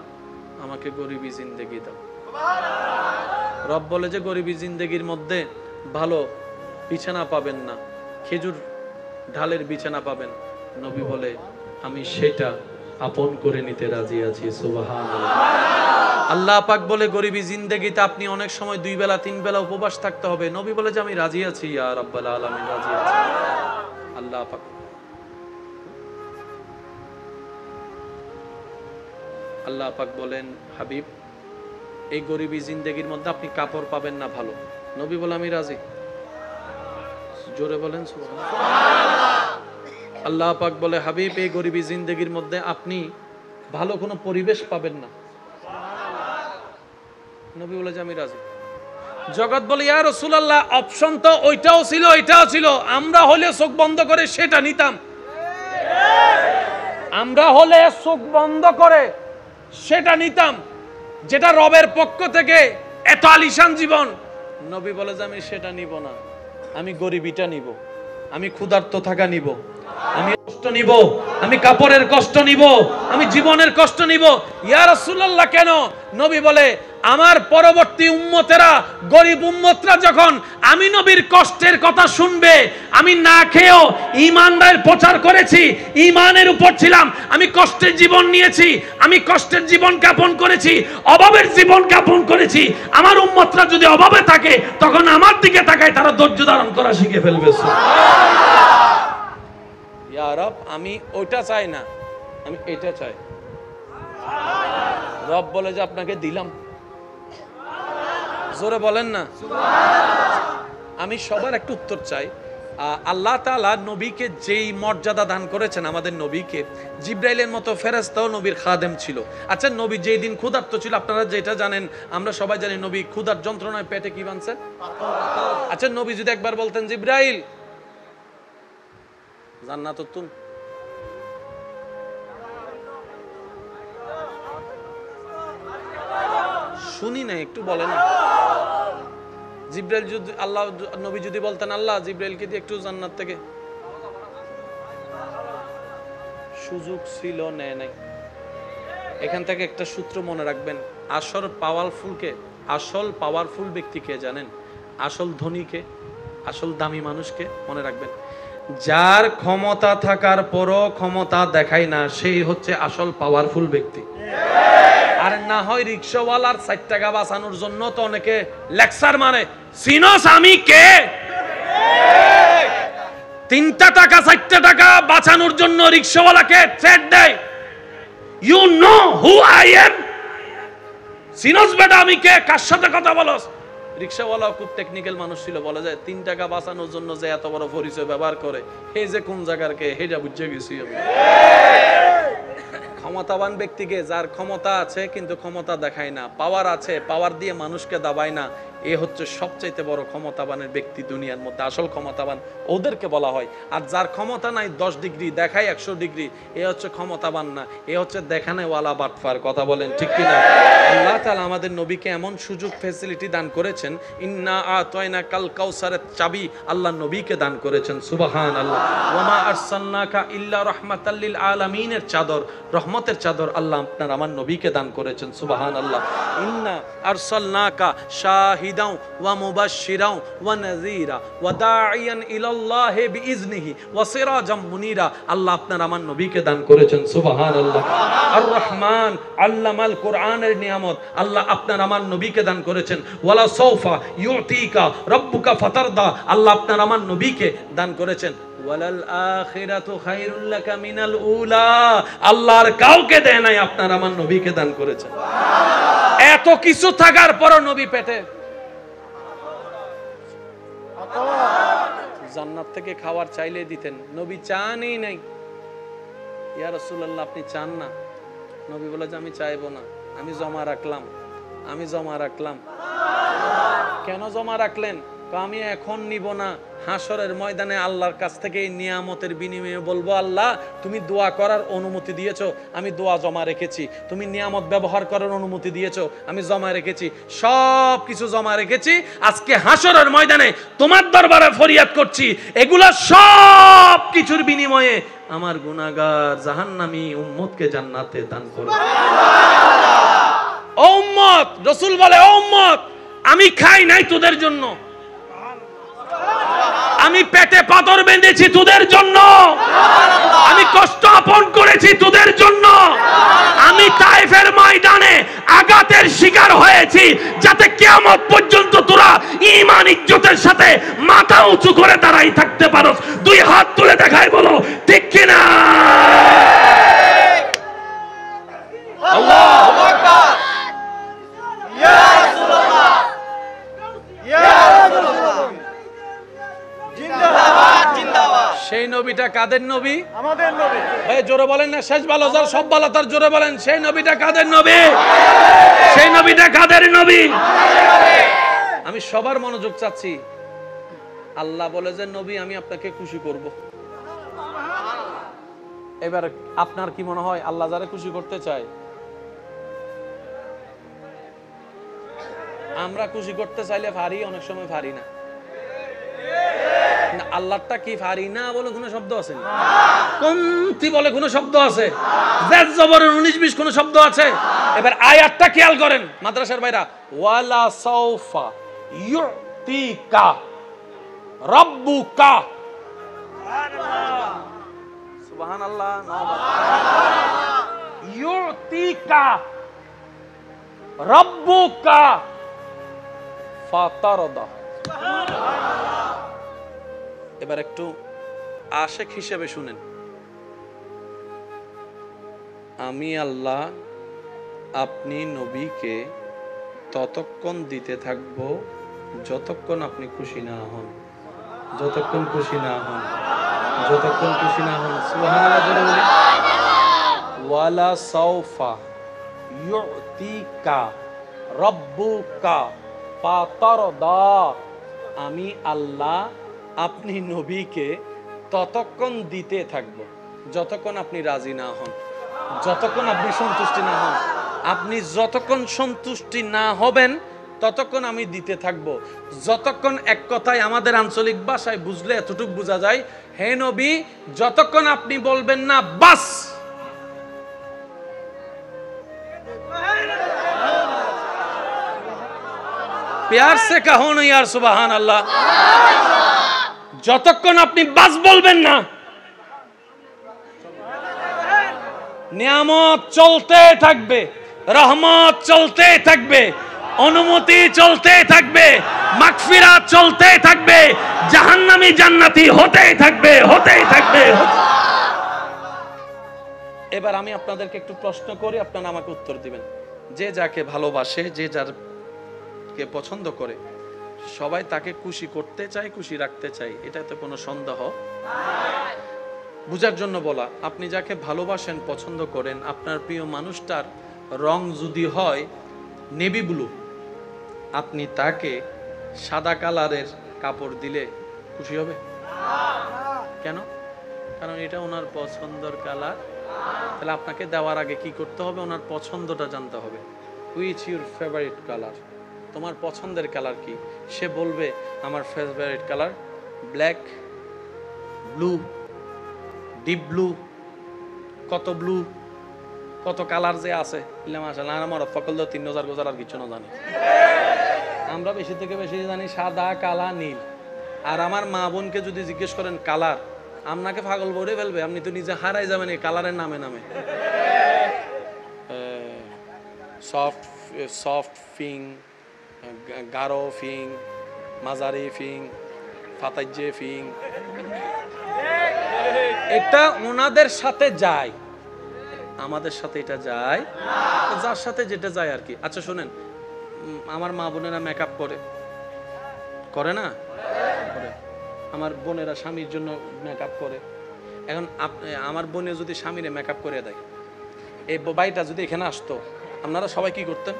আমাকে গরিবী জিন্দেগি দাও। রব বলে যে গরিবী জিন্দেগির মধ্যে ভালো বিছানা পাবেন না, খেজুর ঢালের বিছানা পাবেন। নবী বলে আমি সেটা আপন করে নিতে রাজি আছি। সুবহানাল্লাহ। আল্লাহ পাক বলে গরিবী জিন্দেগিতে আপনি অনেক সময় 2 বেলা 3 বেলা উপবাস থাকতে হবে। নবী বলে যে আমি রাজি আছি, ইয়া রাব্বাল আলামিন রাজি আছি। আল্লাহ পাক বলেন হাবিব এই গরিবী জিন্দেগির মধ্যে আপনি কাপড় পাবেন না ভালো। নবী বলে আমি রাজি। জোরে বলেন সুবহানাল্লাহ। আল্লাহ পাক বলে হাবিব এই গরিবী জিন্দেগির মধ্যে আপনি ভালো কোনো পরিবেশ পাবেন না। নবী বলে যে আমি রাজি। জগৎ বলে ইয়া রাসূলুল্লাহ অপশন তো ওইটাও ছিল এটাও ছিল, আমরা হলে চোখ বন্ধ করে সেটা নিতাম। আমরা হলে চোখ বন্ধ করে সেটা নিতাম যেটা রবের পক্ষ থেকে এত আলিশান জীবন। নবী বলে যে আমি সেটা নিব না, আমি গরিবীটা নিব, আমি ক্ষুধার্ত থাকা নিব, আমি কষ্ট নিব, আমি কাপড়ের কষ্ট নিব, আমি জীবনের কষ্ট নিব। ইয়া রাসূলুল্লাহ কেন? নবী বলে আমার পরবর্তী উম্মতেরা, গরিব উম্মতরা যখন আমি নবীর কষ্টের কথা শুনবে, আমি না খেয়েও ঈমানের প্রচার করেছি, ঈমানের উপর ছিলাম, আমি কষ্টের জীবন নিয়েছি, আমি কষ্টের জীবন যাপন করেছি, অভাবের জীবন যাপন করেছি। আমার উম্মতরা যদি অভাবে থাকে তখন আমার দিকে তাকায় তারা ধৈর্য ধারণ করা শিখে ফেলবে। ইয়া রব আমি ওইটা চাই না, আমি এটা চাই। রব বলে যে আপনাকে দিলাম। জোরে বলেন না। আমি সবার একটা উত্তর চাই, আল্লাহ তাআলা নবীকে যেই মর্যাদা দান করেছেন, আমাদের নবীকে, জিব্রাইলের মতো ফেরেশতাও নবীর খাদেম ছিল। আচ্ছা, নবী যেই দিন ক্ষুধার্ত ছিল, আপনারা যেটা জানেন, আমরা সবাই জানি, নবী ক্ষুধার যন্ত্রণায় পেটে কি বানছেন? আচ্ছা, নবী যদি একবার বলতেন, জিব্রাইল জান্নাত তুন, শুনি না, একটু বলেন। জিব্রাইল যদি, আল্লাহ নবী যদি বলতেন, আল্লাহ জিব্রাইলকে দিয়ে একটু জান্নাত থেকে, সুযোগ ছিল, নেয় নাই। এখান থেকে একটা সূত্র মনে রাখবেন, আসল পাওয়ারফুল ব্যক্তিকে জানেন? আসল ধনীকে, আসল দামি মানুষকে মনে রাখবেন। যার ক্ষমতা থাকার পরও ক্ষমতা দেখায় না, সেই হচ্ছে আসল পাওয়ারফুল ব্যক্তি। আর না হয় রিক্সাওয়ালার 4 টাকা বাঁচানোর জন্য তো অনেকে লেকচার মানে, সিনস আমি কে? 3 টাকা 4 টাকা বাঁচানোর জন্য রিক্সাওয়ালাকে থ্রেট দেয়, you know who I am? সিনস বেটা আমি কে? কার সাথে কথা বলস? রিক্সাওয়ালাও খুব টেকনিক্যাল মানুষ ছিল, বলা যায় 3 টাকা বাঁচানোর জন্য যে এত বড় পরিচয় ব্যবহার করে, হে যে কোন জায়গার কে, হেটা বুঝে গেছি আমি। ক্ষমতাবান ব্যক্তিকে, যার ক্ষমতা আছে কিন্তু ক্ষমতা দেখায় না, পাওয়ার আছে, পাওয়ার দিয়ে মানুষকে দাবায় না, এ হচ্ছে সবচাইতে বড় ক্ষমতাবানের ব্যক্তি দুনিয়ার মধ্যে। আসল ক্ষমতাবান ওদেরকে বলা হয়। আর যার ক্ষমতা নাই, 10 ডিগ্রি দেখায় 100 ডিগ্রি, এ হচ্ছে ক্ষমতাবান না, এ হচ্ছে দেখানেওয়ালা বাটফার। কথা বলেন ঠিক কিনা? আল্লাহ তাআলা আমাদের নবীকে এমন সুযোগ ফ্যাসিলিটি দান করেছেন, ইন্না আতাইনা কাল কাউসারের চাবি আল্লাহ নবীকে দান করেছেন। সুবহানাল্লাহ। ওয়ামা আরসালনাকা ইল্লা রাহমাতাল লিল আলামিনের চাদর, রহমতের চাদর আল্লাহ আপনার আমার নবীকে দান করেছেন। সুবহানাল্লাহ। ইন্না আরসালনাকা শাহিদাও ওয়া মুবাশশিরাও ওয়া নাযীরা ওয়া দাঈয়ান ইলাল্লাহি বিইজনিহি ওয়া সিরাজাম মুনীরা, আল্লাহ আপনার আমার নবীকে দান করেছেন। সুবহানাল্লাহ। আর রহমান আল্লামাল কোরআনের নিয়ামত আল্লাহ আপনার আমার নবীকে দান করেছেন। ওয়ালা সাউফা ইউতিকা রাব্বুকা ফাতারদা, আল্লাহ আপনার আমার নবীকে দান করেছেন। ওয়ালাল আখিরাতু খায়রুল লাকা মিনাল উলা, আল্লাহর কাউকে দেয় নাই, আপনার আমার নবীকে দান করেছেন। এত কিছু থাকার পরও নবী পেটে জান্নাত থেকে খাবার চাইলে দিতেন, নবী চানই নাই। ইয়া রাসূলুল্লাহ আপনি চান না? নবী বলে যে আমি চাইবো না, আমি জমা রাখলাম। কেন জমা রাখলেন? আমি এখন নিব না, হাসরের ময়দানে আল্লাহর কাছ থেকে এই নিয়ামতের বিনিময়ে বলবো, আল্লাহ তুমি দোয়া করার অনুমতি দিয়েছো, আমি দোয়া জমা রেখেছি, তুমি নিয়ামত ব্যবহার করার অনুমতি দিয়েছো, আমি জমা রেখেছি, সব কিছু জমা রেখেছি, আজকে হাসরের ময়দানে তোমার দরবারে ফরিয়াদ করছি, এগুলা সব কিছুর বিনিময়ে আমার গুনাহগার জাহান্নামী উম্মতকে জান্নাতে দান করো। ও উম্মত, রাসূল বলে, ও উম্মত, আমি খাই নাই তোদের জন্য, আমি পেটে পাথর বেঁধেছি তোদের জন্য, আমি কষ্ট আপন করেছি তোদের জন্য, আমি তায়েফের ময়দানে আঘাতের শিকার হয়েছি, যাতে কিয়ামত পর্যন্ত তোরা ঈমান ইজ্জতের সাথে মাথা উঁচু করে দাঁড়াই থাকতে পারো। 2 হাত তুলে দেখাই, বলো ঠিক কিনা? আল্লাহু আকবার। ইয়া রাসূলুল্লাহ, ইয়া রাসূলুল্লাহ, জিন্দাবাদ জিন্দাবাদ। সেই নবীটা কাদের নবী? আমাদের নবী। ভাই জোরে বলেন না, শেষ ভালো যার সব ভালো তার, জোরে বলেন সেই নবীটা কাদের নবী? সেই নবীটা কাদের নবী? আমি সবার মনোযোগ চাচ্ছি। আল্লাহ বলে যে নবী আমি আপনাকে খুশি করব। এবার আপনার কি মনে হয় আল্লাহ যারা খুশি করতে চায়? আমরা খুশি করতে চাইলে পারি, অনেক সময় পারি না। আল্লাহটা কি পারি না বলে কোনো শব্দ আছে? কমতি বলে কোনো শব্দ আছে? জেদ জবরের 19-20 কোনো শব্দ আছে? এবার আয়াতটা খেয়াল করেন মাদ্রাসার ভাইরা, ওয়ালা সাউফা ইউতিকা রাব্বুকা, সুবহানাল্লাহ, ইউতিকা রাব্বুকা ফাতারদা। এবার একটু আশেক হিসেবে শুনেন, আমি আল্লাহ আপনি নবীকে ততক্ষণ দিতে থাকবো যতক্ষণ আপনি খুশি না হন। যতক্ষণ খুশি না হন, যতক্ষণ খুশি না হন। সুবহানাল্লাহ জোরে বলি। ওয়ালা সাউফা ইউতিকা রাব্বুকা ফাতারদা। আমি আল্লাহ আপনি নবীকে ততক্ষণ দিতে থাকব যতক্ষণ আপনি রাজি না হন, যতক্ষণ আপনি সন্তুষ্টি না হন। আপনি যতক্ষণ সন্তুষ্টি না হবেন ততক্ষণ আমি দিতে থাকব। যতক্ষণ, এক কথায় আমাদের আঞ্চলিক ভাষায় বুঝলে এতটুকু বোঝা যায়, হে নবী যতক্ষণ আপনি বলবেন না বাস, प्यार से कहो ना यार सुबहान अल्लाह, যতক্ষণ আপনি বাস বলবেন না নিয়ামত চলতে থাকবে, রহমত চলতে থাকবে, অনুমতি চলতে থাকবে, মাগফিরাত চলতে থাকবে, জাহান্নামী জান্নাতি হতেই থাকবে, হতেই থাকবে। এবার আমি আপনাদেরকে একটু প্রশ্ন করি, আপনারা আমাকে উত্তর দিবেন। যে যাকে ভালোবাসে, যে যারকে পছন্দ করে, সবাই তাকে খুশি করতে চায়, খুশি রাখতে চায়, এটাতে কোনো সন্দেহ নাই। বুঝার জন্য বলা, আপনি যাকে ভালোবাসেন, পছন্দ করেন, আপনার প্রিয় মানুষটার রং যদি হয় নেভি ব্লু, আপনি তাকে সাদা কালারের কাপড় দিলে খুশি হবে? কেন? কারণ এটা ওনার পছন্দের কালার। তাহলে আপনাকে দেওয়ার আগে কি করতে হবে? ওনার পছন্দটা জানতে হবে। Which your favourite colour? তোমার পছন্দের কালার কি? সে বলবে আমার favourite colour black, blue, deep blue, কত ব্লু, কত কালার যে আছে। আমার ফকল 3000 গোজার আর কিছু না জানি। আমরা বেশি থেকে বেশি জানি সাদা, কালা, নীল। আর আমার মা বোনকে যদি জিজ্ঞেস করেন কালার, আপনাকে পাগল ভরে ফেলবে। আপনি তো নিজে হারাই যাবেন এই কালারের নামে নামে। সফট ফিং, গাঢ় ফিং, মাঝারি ফিং, ফাতাইজে ফিং, এটা ওনাদের সাথে যায়, আমাদের সাথে এটা যায়, যার সাথে যেটা যায় আর কি। আচ্ছা শোনেন, আমার মা বোনেরা মেকআপ করে, করে না? করে। আমার বোনেরা স্বামীর জন্য মেকআপ করে। এখন আমার বোনে যদি স্বামীরে মেকআপ করে দেয়, এই বাইটা যদি এখানে আসতো, আপনারা সবাই কি করতেন?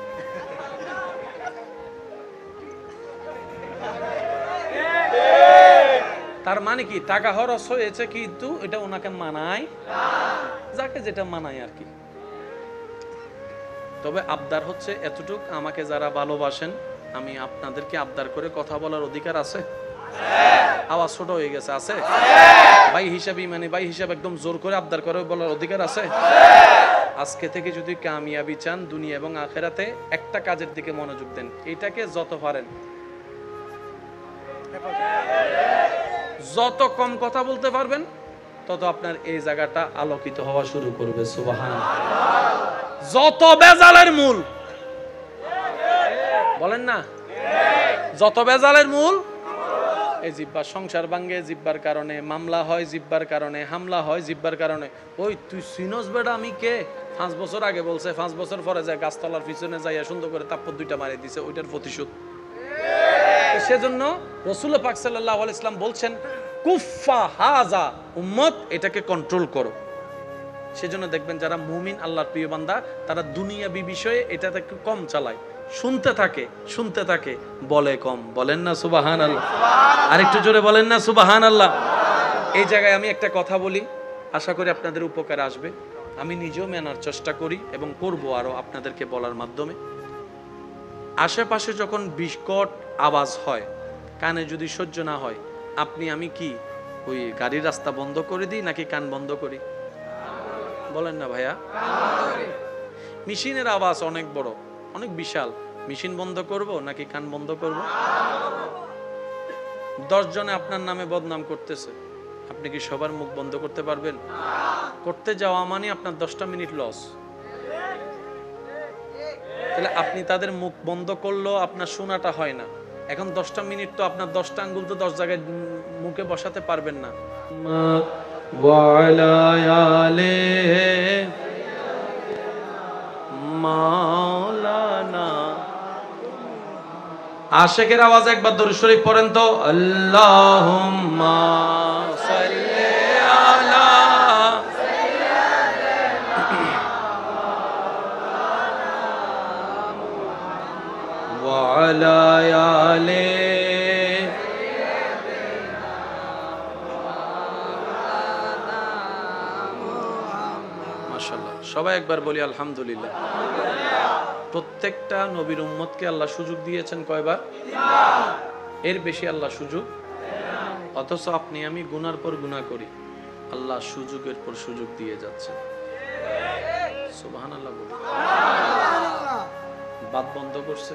তার মানে কি টাকা খরচ হয়েছে, কিন্তু এটা ওনাকে মানায়, যাকে যেটা মানায় আর কি। তবে আবদার হচ্ছে এতটুক, আমাকে যারা ভালোবাসেন, আমি আপনাদেরকে আবদার করে কথা বলার অধিকার আছে? আওয়াজ ছোট হয়ে গেছে, আছে? ভাই হিসাবে, মানে ভাই হিসাবে একদম জোর করে আবদার করে বলার অধিকার আছে? আজকে থেকে যদি কামিয়াবি চান দুনিয়া এবং আখেরাতে, একটা কাজের দিকে মনোযোগ দেন, এটাকে যত পারেন যত কম কথা বলতে পারবেন, তত আপনার এই জায়গাটা আলোকিত হওয়া শুরু করবে। সুবহানাল্লাহ। যত বেজালের মূল, বলেন না, যত বেজালের মূল এই জিহ্বা। সংসার ভাঙ্গে জিহ্বার কারণে, মামলা হয় জিহ্বার কারণে, হামলা হয় জিহ্বার কারণে। ওই তুই সিনস বেটা আমি কে? 5 বছর আগে বলছে, 5 বছর পরে যায় গাছতলার পিছনে যাইয়া সুন্দর করে তাপ্পর 2টা মারি দিছে, ওইটার প্রতিশোধ। সেজন্য রাসূল পাক সাল্লাল্লাহু আলাইহি ওয়াসাল্লাম বলছেন, কুফা হাজা, উম্মত এটাকে কন্ট্রোল করো। সেজন্য দেখবেন যারা মুমিন, আল্লাহর প্রিয় বান্দা, তারা দুনিয়াবি বিষয়ে এটাতে একটু কম চালায়, শুনতে থাকে, শুনতে থাকে, বলে কম। বলেন না সুবহানাল্লাহ? আরেকটু জোরে বলেন না সুবহানাল্লাহ? এই জায়গায় আমি একটা কথা বলি, আশা করি আপনাদের উপকার আসবে। আমি নিজেও মানার চেষ্টা করি এবং করব আরো আপনাদেরকে বলার মাধ্যমে। আশেপাশে যখন বিকট আওয়াজ হয়, কানে যদি সহ্য না হয়, আপনি আমি কি ওই গাড়ির রাস্তা বন্ধ করে দিই নাকি কান বন্ধ করি? বলেন না ভাইয়া? মেশিনের আওয়াজ অনেক বড়, অনেক বিশাল, মেশিন বন্ধ করব নাকি কান বন্ধ করব? 10 জনে আপনার নামে বদনাম করতেছে, আপনি কি সবার মুখ বন্ধ করতে পারবেন? করতে যাওয়া মানে আপনার 10টা মিনিট লস। তাহলে আপনি তাদের মুখ বন্ধ করলেও আপনার শোনাটা হয় না। এখন 10টা মিনিট তো আপনার 10টা আঙ্গুল তো 10 জায়গায় মুখে বসাতে পারবেন না। মাওলানা আশেকের আওয়াজ একবার দরুদ শরীফ পড়েন তো, আল্লাহুম্মা আল্লাহুম্মা সাল্লি আলা ওয়া আলা আলি মাশাআল্লাহ। সবাই একবার বলি আলহামদুলিল্লাহ। প্রত্যেকটা নবীর উম্মতকে আল্লাহ সুযোগ দিয়েছেন কয়বার? এর বেশি আল্লাহ সুযোগ। অথচ আপনি আমি গুনার পর গুনাহ করি, আল্লাহ সুযোগের পর সুযোগ দিয়ে যাচ্ছেন। সুবহানাল্লাহ বলি। বাত বন্ধ করছে?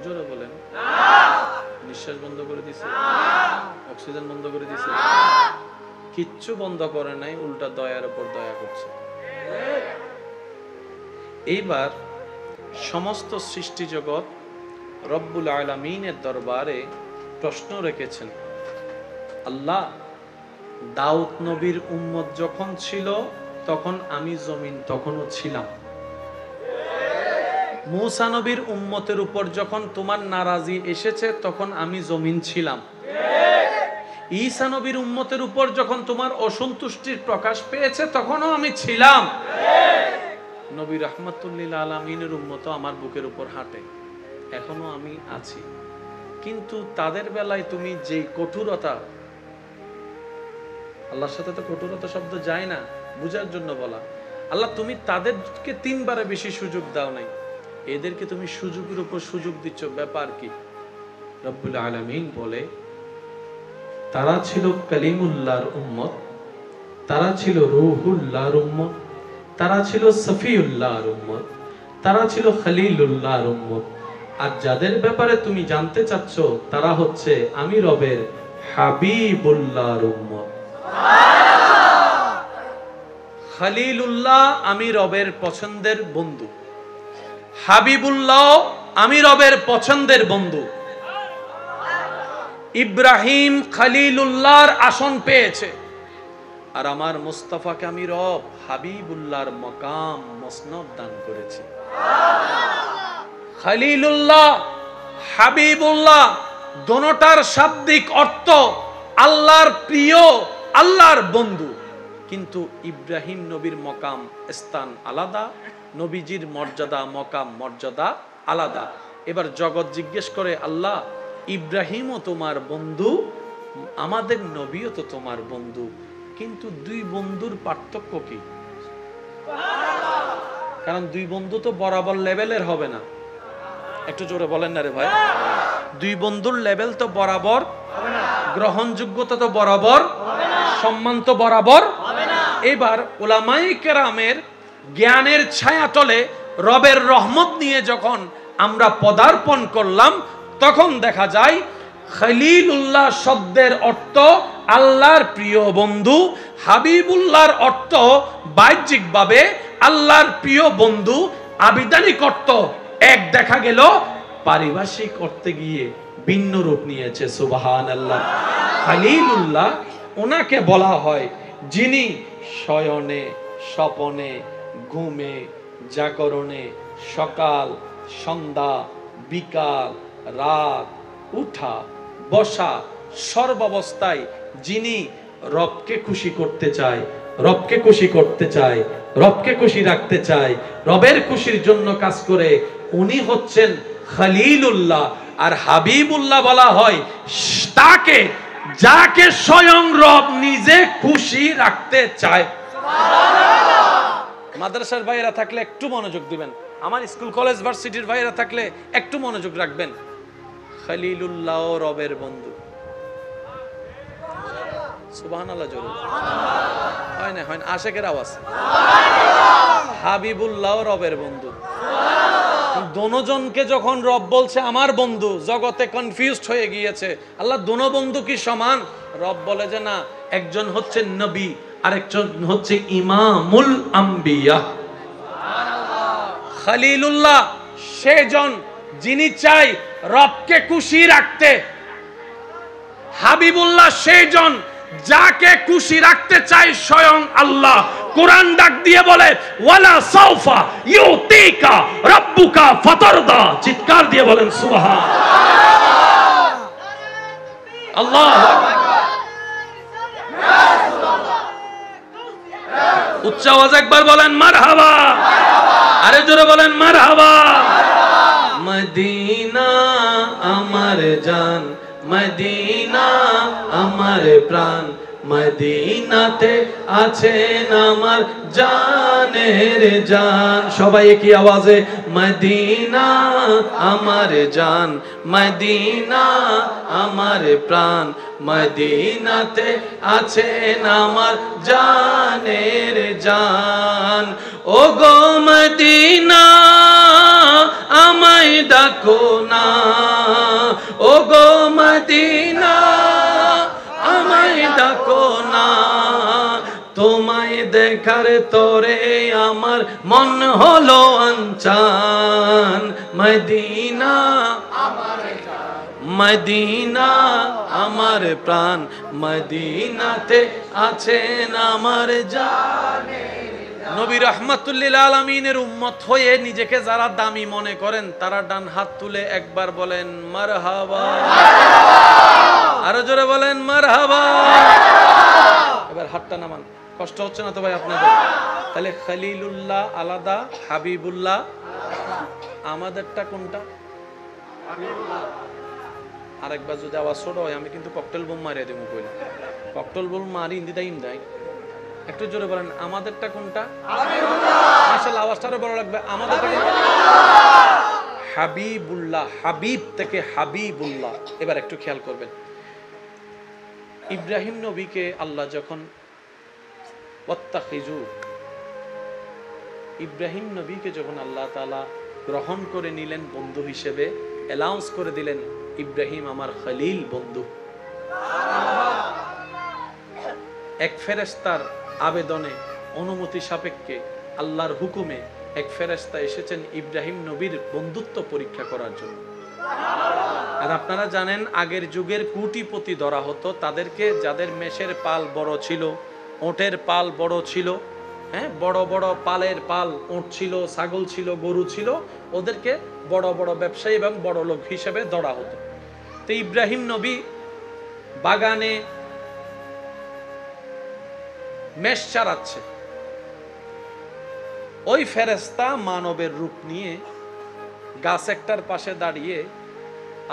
জোরে বলেন। নিঃশ্বাস বন্ধ করে দিছে? অক্সিজেন বন্ধ করে দিছে? কিচ্ছু বন্ধ করে নাই, উল্টা দয়ার উপর দয়া করছে। এইবার সমস্ত সৃষ্টি জগৎ রব্বুল আলামিনের দরবারে প্রশ্ন রেখেছেন, আল্লাহ, দাউদ নবীর উম্মত যখন ছিল তখন আমি জমিন তখনও ছিলাম। মূসা নবীর উম্মতের উপর যখন তোমার নারাজি এসেছে তখন আমি জমিন ছিলাম। ঈসা নবীর উম্মতের উপর যখন তোমার অসন্তুষ্টির প্রকাশ পেয়েছে তখনও আমি ছিলাম। নবী রাহমাতুল লিল আলামিনের উম্মত আমার বুকের উপর হাঁটে, এখনো আমি আছি। কিন্তু তাদের বেলায় তুমি যে কঠোরতা, আল্লাহর সাথে তো কঠোরতা শব্দ যায় না, বুঝার জন্য বলা, আল্লাহ তুমি তাদেরকে 3 বারে বেশি সুযোগ দাও নাই, এদেরকে তুমি সুযোগের উপর সুযোগ দিচ্ছ, ব্যাপার কি? রব্বুল আলামিন বলে, তারা ছিল কালিমুল্লাহর উম্মত, তারা ছিল রূহুল্লাহর উম্মত, তারা ছিল সফিউল্লাহর উম্মত, তারা ছিল খলিলুল্লাহর উম্মত। আর যাদের ব্যাপারে তুমি জানতে চাচ্ছ তারা হচ্ছে আমি রবের হাবিবুল্লাহর উম্মত। খলিলুল্লাহ আমি রবের পছন্দের বন্ধু, হাবিবুল্লাহ আমি রবের পছন্দের বন্ধু। ইব্রাহিম খলিলুল্লাহর আসন পেয়েছে, আর আমার মুস্তাফাকে আমি রব হাবিবুল্লাহর মকাম মসনদ দান করেছি। খলিলুল্লাহ হাবিবুল্লাহ দোনোটার শাব্দিক অর্থ আল্লাহর প্রিয়, আল্লাহর বন্ধু। কিন্তু ইব্রাহিম নবীর মকাম স্থান আলাদা, নবীজির মর্যাদা মকাম মর্যাদা আলাদা। এবার জগৎ জিজ্ঞেস করে, আল্লাহ ইব্রাহিমও তোমার বন্ধু, আমাদের নবীও তো তোমার বন্ধু, কিন্তু 2 বন্ধুর পার্থক্য কি? কারণ 2 বন্ধু তো বরাবর লেভেলের হবে না। একটু জোরে বলেন না রে ভাই। 2 বন্ধুর লেভেল তো বরাবর হবে না, গ্রহণযোগ্যতা তো বরাবর হবে না, সম্মান তো বরাবর হবে না। এবার উলামায়ে কেরামের জ্ঞানের ছায়াতলে রবের রহমত নিয়ে যখন আমরা পদার্পণ করলাম তখন দেখা যায় খলিলুল্লাহ শব্দের অর্থ আল্লাহর প্রিয় বন্ধু, হাবিবুল্লাহর অর্থ বাহ্যিকভাবে আল্লাহর প্রিয় বন্ধু, আবিধানিক অর্থ এক দেখা গেল, পারিভাষিক অর্থে গিয়ে ভিন্ন রূপ নিয়েছে। সুবহানাল্লাহ। খলিলুল্লাহ ওনাকে বলা হয় যিনি শয়নে, স্বপনে, ঘুমে, জাগরণে, সকাল, সন্ধ্যা, বিকাল, রাত, উঠা, বসা, সর্বাবস্থায় যিনি রবকে খুশি করতে চায়, রবকে খুশি করতে চায়, রবকে খুশি রাখতে চায়, রবের খুশির জন্য কাজ করে, উনি হচ্ছেন খলিলুল্লাহ। আর হাবিবুল্লাহ বলা হয় তাকে যাকে স্বয়ং রব নিজে খুশি রাখতে চায়। মাদ্রাসার ভাইয়েরা থাকলে একটু মনোযোগ দিবেন, আমার স্কুল কলেজ ভার্সিটির ভাইয়েরা থাকলে একটু মনোযোগ রাখবেন। খলিলুল্লাহ রবের বন্ধু। সুবহানাল্লাহ জোরে হয় না, হয় না, আশেকের আওয়াজ। হাবিবুল্লাহ রবের বন্ধু। দোনোজনকে যখন রব বলছে আমার বন্ধু, জগতে কনফিউজড হয়ে গিয়েছে, আল্লাহ দোনো বন্ধু কি সমান? রব বলে যে না, একজন হচ্ছে নবী আর একজন হচ্ছে ইমামুল আম্বিয়া। খলিলুল্লাহ সেজন যিনি চাই রবকে খুশি রাখতে, হাবিবুল্লাহ সেজন যাকে খুশি রাখতে চাই স্বয়ং আল্লাহ। কোরআন ডাক দিয়ে বলে ওয়ালা সাউফা ইউতিকা রাব্বুকা ফাতারদা। চিৎকার দিয়ে বলেন সুবহানাল্লাহ। আল্লাহু আকবার। উচ্চ আওয়াজে একবার বলেন মারহাবা, আরে জোরে বলেন মারহাবা। মদিনা আমার জান, মদিনা আমার প্রাণ, মদিনাতে আছেন আমার জানের জান। সবাই কি আওয়াজে মদিনা আমার জান, মদিনা আমার প্রাণ, মদিনাতে আছেন আমার জানের জান। ও গো মদিনা আমায় ডাকো না, ও গো মদিনা আমায় ডাকো না, তোমায় দেখার তরে আমার মন হলো আনচান। মদিনা মদিনা আমার প্রাণ, মদিনাতে আছেন আমার জান। নবী রাহমাতুল লিল আলামিনের উম্মত হয়ে নিজেকে যারা দামি মনে করেন তারা ডান হাত তুলে একবার বলেন মারহাবা, আরো জোরে বলেন মারহাবা। এবার হাতটা নামান, কষ্ট হচ্ছে না তো ভাই আপনাদের? তাহলে খলিলুল্লাহ আলাদা, হাবিবুল্লাহ আমাদেরটা কোনটা? আরেকবার যদি আওয়াজ ছোট হয় আমি কিন্তু ককটেল বোম মারিয়ে দেবো। কইলে ককটেল বোম মারি ইন্দি দাইম দেয়। একটু জোরে বলেন আমাদেরটা কোনটা? মাশাআল্লাহ, আওয়াজটা আরো বড় লাগবে। আমাদেরটা হাবিবুল্লাহ, হাবিব থেকে হাবিবুল্লাহ। এবার একটু খেয়াল করবেন, ইব্রাহিম নবীকে আল্লাহ যখন ওয়াত্তাখিজু, ইব্রাহিম নবীকে যখন আল্লাহ তাআলা গ্রহণ করে নিলেন বন্ধু হিসেবে, অ্যালাউন্স করে দিলেন ইব্রাহিম আমার খলিল বন্ধু। এক ফেরেশতার আবেদনে, অনুমতি সাপেক্ষে, আল্লাহর হুকুমে এক ফেরেশতা এসেছেন ইব্রাহিম নবীর বন্ধুত্ব পরীক্ষা করার জন্য। আর আপনারা জানেন আগের যুগের কোটিপতি ধরা হতো তাদেরকে, যাদের মেষের পাল বড় ছিল, ওটের পাল বড় ছিল, হ্যাঁ বড় বড় পালের পাল ওট ছিল, ছাগল ছিল, গরু ছিল, ওদেরকে বড় বড় ব্যবসায়ী এবং বড় লোক হিসেবে ধরা হতো। তো ইব্রাহিম নবী বাগানে মেষ চারাচ্ছে, ওই ফেরেশতা মানবের রূপ নিয়ে গাছ একটার পাশে দাঁড়িয়ে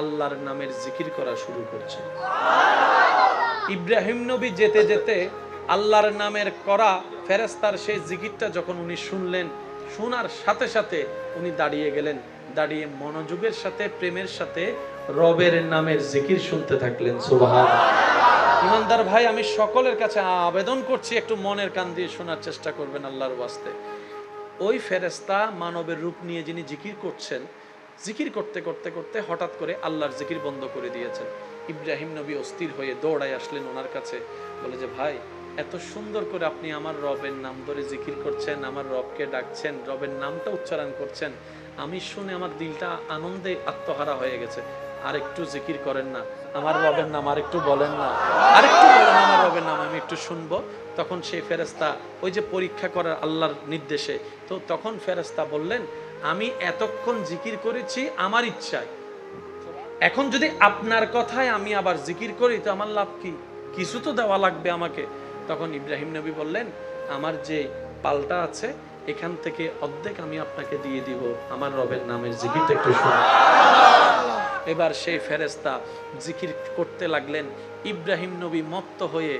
আল্লাহর নামের জিকির করা শুরু করছে। ইব্রাহিম নবী যেতে যেতে আল্লাহর নামের করা ফেরেশতার সেই জিকিরটা যখন উনি শুনলেন, শোনার সাথে সাথে উনি দাঁড়িয়ে গেলেন, দাঁড়িয়ে মনোযোগের সাথে, প্রেমের সাথে রবের নামের জিকির শুনতে থাকলেন। সুবহানাল্লাহ। ইমানদার ভাই, আমি সকলের কাছে আবেদন করছি একটু মনের কান দিয়ে শোনার চেষ্টা করবেন আল্লাহর ওয়াস্তে। ওই ফেরেশতা মানবের রূপ নিয়ে যিনি জিকির করছেন, জিকির করতে করতে করতে হঠাৎ করে আল্লাহর জিকির বন্ধ করে দিয়েছেন। ইব্রাহিম নবী অস্থির হয়ে দৌড়ায় আসলেন ওনার কাছে, বলে যে ভাই এত সুন্দর করে আপনি আমার রবের নাম ধরে জিকির করছেন, আমার রবকে ডাকছেন, রবের নামটা উচ্চারণ করছেন, আমি শুনে আমার দিলটা আনন্দে আত্মহারা হয়ে গেছে। আর একটু জিকির করেন না, আমার রবের নাম আর একটু বলেন না, আরেকটু বলেন আমার রবের নাম, আমি একটু শুনবো। তখন সেই ফেরেশতা ওই যে পরীক্ষা করার আল্লাহর নির্দেশে, তো তখন ফেরেশতা বললেন আমি এতক্ষণ জিকির করেছি আমার ইচ্ছায়, এখন যদি আপনার কথায় আমি আবার জিকির করি তো আমার লাভ কি? কিছু তো দেওয়া লাগবে আমাকে। তখন ইব্রাহিম নবী বললেন আমার যে পালটা আছে এখান থেকে অর্ধেক আমি আপনাকে দিয়ে দিব, আমার রবের নামের জিকিরটা একটু শুনুন। এবার সেই ফেরেশতা জিকির করতে লাগলেন, ইব্রাহিম নবী মত্ত হয়ে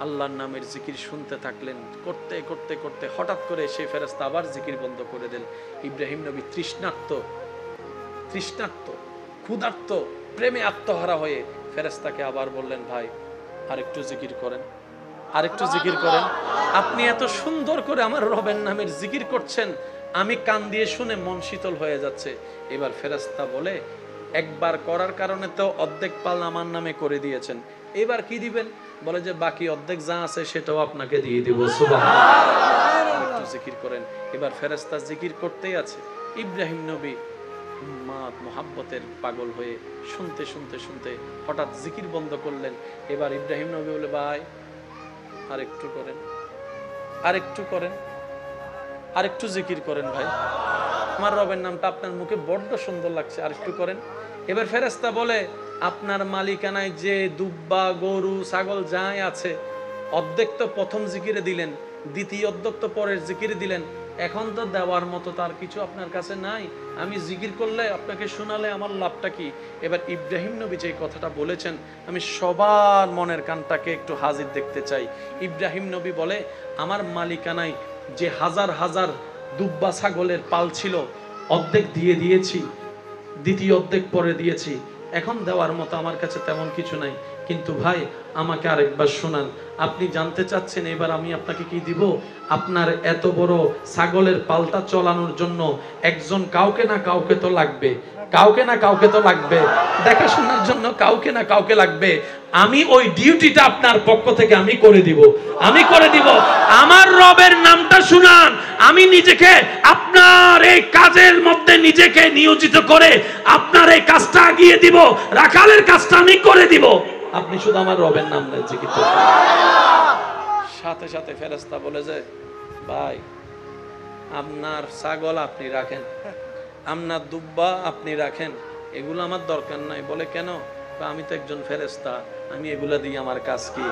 আল্লাহর নামের জিকির শুনতে থাকলেন। করতে করতে করতে হঠাৎ করে সেই ফেরেশতা আবার জিকির বন্ধ করে দিল। ইব্রাহিম নবী তৃষ্ণার্ত, ক্ষুধার্ত, প্রেমে আত্মহারা হয়ে ফেরেশতাকে আবার বললেন ভাই আরেকটু জিকির করেন, আরেকটু জিকির করেন। আপনি এত সুন্দর করে আমার রবের নামের জিকির করছেন, আমি কান দিয়ে শুনে মন শীতল হয়ে যাচ্ছে। এবার ফেরেশতা বলে একবার করার কারণে তো অর্ধেক পাল আমার নামে করে দিয়েছেন, এবার কি দিবেন? বলে যে বাকি অর্ধেক যা আছে সেটাও আপনাকে দিয়ে দিব। সুবহানাল্লাহ। একটু জিকির করেন। এবার ফেরেশতা জিকির করতেই আছে, ইব্রাহিম নবী মোহাব্বতের পাগল হয়ে শুনতে শুনতে শুনতে হঠাৎ জিকির বন্ধ করলেন। এবার ইব্রাহিম নবী বলে ভাই আরেকটু করেন, আরেকটু করেন, আরেকটু জিকির করেন ভাই। আমার রবের নামটা আপনার মুখে বড্ড সুন্দর লাগছে, আর একটু করেন। এবার ফেরেশতা বলে আপনার মালিকানায় যে দুব্বা গরু ছাগল যাই আছে অর্ধেক তো প্রথম জিকিরে দিলেন, দ্বিতীয় অর্ধেক তো পরের জিকিরে দিলেন, এখন তো দেওয়ার মতো তার কিছু আপনার কাছে নাই, আমি জিকির করলে আপনাকে শোনালে আমার লাভটা কি? এবার ইব্রাহিম নবী যে কথাটা বলেছেন আমি সবার মনের কানটাকে একটু হাজির দেখতে চাই। ইব্রাহিম নবী বলে আমার মালিকানায় যে হাজার হাজার দুব্বা ছাগলের পাল ছিল অর্ধেক দিয়ে দিয়েছি, দ্বিতীয় অর্ধেক পরে দিয়েছি, এখন দেওয়ার মতো আমার কাছে তেমন কিছু নাই, কিন্তু ভাই আমাকে আরেকবার শোনান, আপনি জানতে চাচ্ছেন এবার আমি আপনাকে কি দিব? আপনার এত বড় ছাগলের পালটা চালানোর জন্য একজন কাউকে না কাউকে তো লাগবে, কাউকে না কাউকে তো লাগবে, দেখাশোনার জন্য কাউকে না কাউকে লাগবে, আমি ওই ডিউটিটা আপনার পক্ষ থেকে আমি করে দিব, আমি করে দিব। আমার রবের নামটা শুনান, আমি নিজেকে আপনার এই কাজের মধ্যে নিজেকে নিয়োজিত করে আপনার এই কাজটা এগিয়ে দিব, রাখালের কাজটা আমি করে দিব, আপনি শুধু আমার রবের নাম নেন জিকির করুন। সাথে সাথে ফেরেশতা বলে যে ভাই আপনার ছাগল আপনি রাখেন, আপনার দুব্বা আপনি রাখেন, এগুলো আমার দরকার নাই। বলে কেন? আমি তো একজন ফেরেশতা, আমি এগুলা দিয়ে আমার কাজ কি?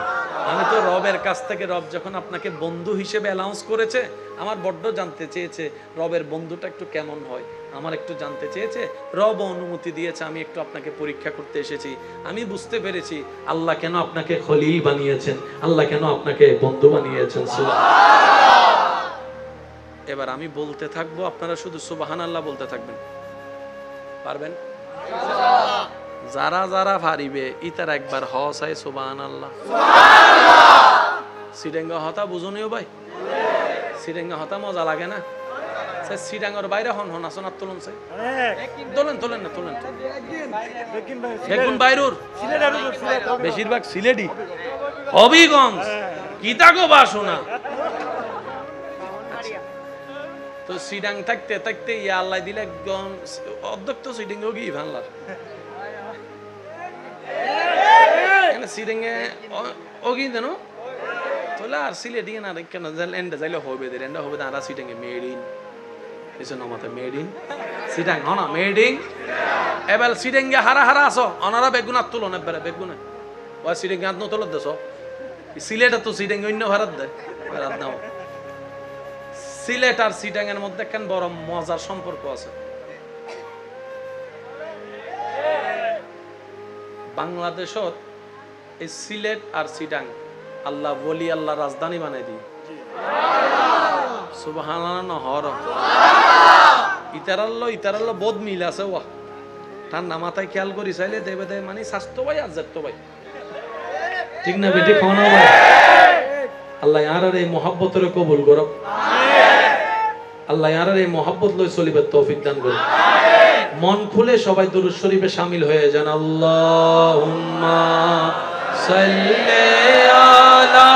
আমি তো রবের কাছ থেকে, রব যখন আপনাকে বন্ধু হিসেবে অ্যালাউন্স করেছে, আমার বড্ড জানতে চেয়েছে রবের বন্ধুটা একটু কেমন হয়, আমার একটু জানতে চেয়েছে, রব অনুমতি দিয়েছে, আমি একটু আপনাকে পরীক্ষা করতে এসেছি, আমি বুঝতে পেরেছি আল্লাহ কেন আপনাকে খলিল বানিয়েছেন, আল্লাহ কেন আপনাকে বন্ধু বানিয়েছেন। এবার আমি বলতে থাকবো, আপনারা শুধু সুবহানাল্লাহ বলতে থাকবেন, পারবেন? যারা যারা পারিবে ইতার একবার হসাই সুবহানাল্লাহ। সিডেঙ্গা হতা বুঝনিও ভাই, সিডেঙ্গা হতা মজা লাগে না? সিডাঙ্গর বাইরে হন হন আসন তুলুন, তোলেন তোলেন না তোলেন, বাইরুর বেশিরভাগ সিলেটি হবিগঞ্জ কিতাগো বাসনা। তো সিডাং থাকতে থাকতে ইয়া আল্লাহ দিলে অধ্যক্ষ সিডিং গি ভাঙলার সিডিংয়ে ওগি দেন তোলা আর সিলেটি না কেন এন্ডা যাইলে হবে দে এন্ডা হবে না সিডিংয়ে মেড ইন এসে নমাতে মেড ইন সিডাং হনা মেড ইন এবার সিডিংয়ে হারা হারা আসো অনারা বেগুনা তুলো না বেরে বেগুনা ওই সিডিংয়ে আত নতল দেছো সিলেটা তো সিডিংয়ে অন্য ভারত দেয় ভারত নাও। সিলেট আর সিটাং এর মধ্যে কেন বড় মজার সম্পর্ক আছে। বাংলাদেশত এই সিলেট আর সিটাং আল্লাহ বলি আল্লাহ রাজধানী বানাই দি সুবহানাল্লাহ নহর ইতারাল্লো বহুত মিল আছে ওয়া ঠান্ডা মাথায় খেয়াল করি চাইলে দেবে দেবে মানে স্বাস্থ্য ভাই আর তো ভাই ঠিক না বেটি খাওয়ানো ভাই আল্লাহ আর এই মোহাব্বতের কবুল করো, আল্লাহ আর এই মোহাব্বত লই চলিবার তৌফিক দান করুন। মন খুলে সবাই দুরূদ শরীফে শামিল হয়ে যান। আল্লাহুম্মা সাল্লি আলা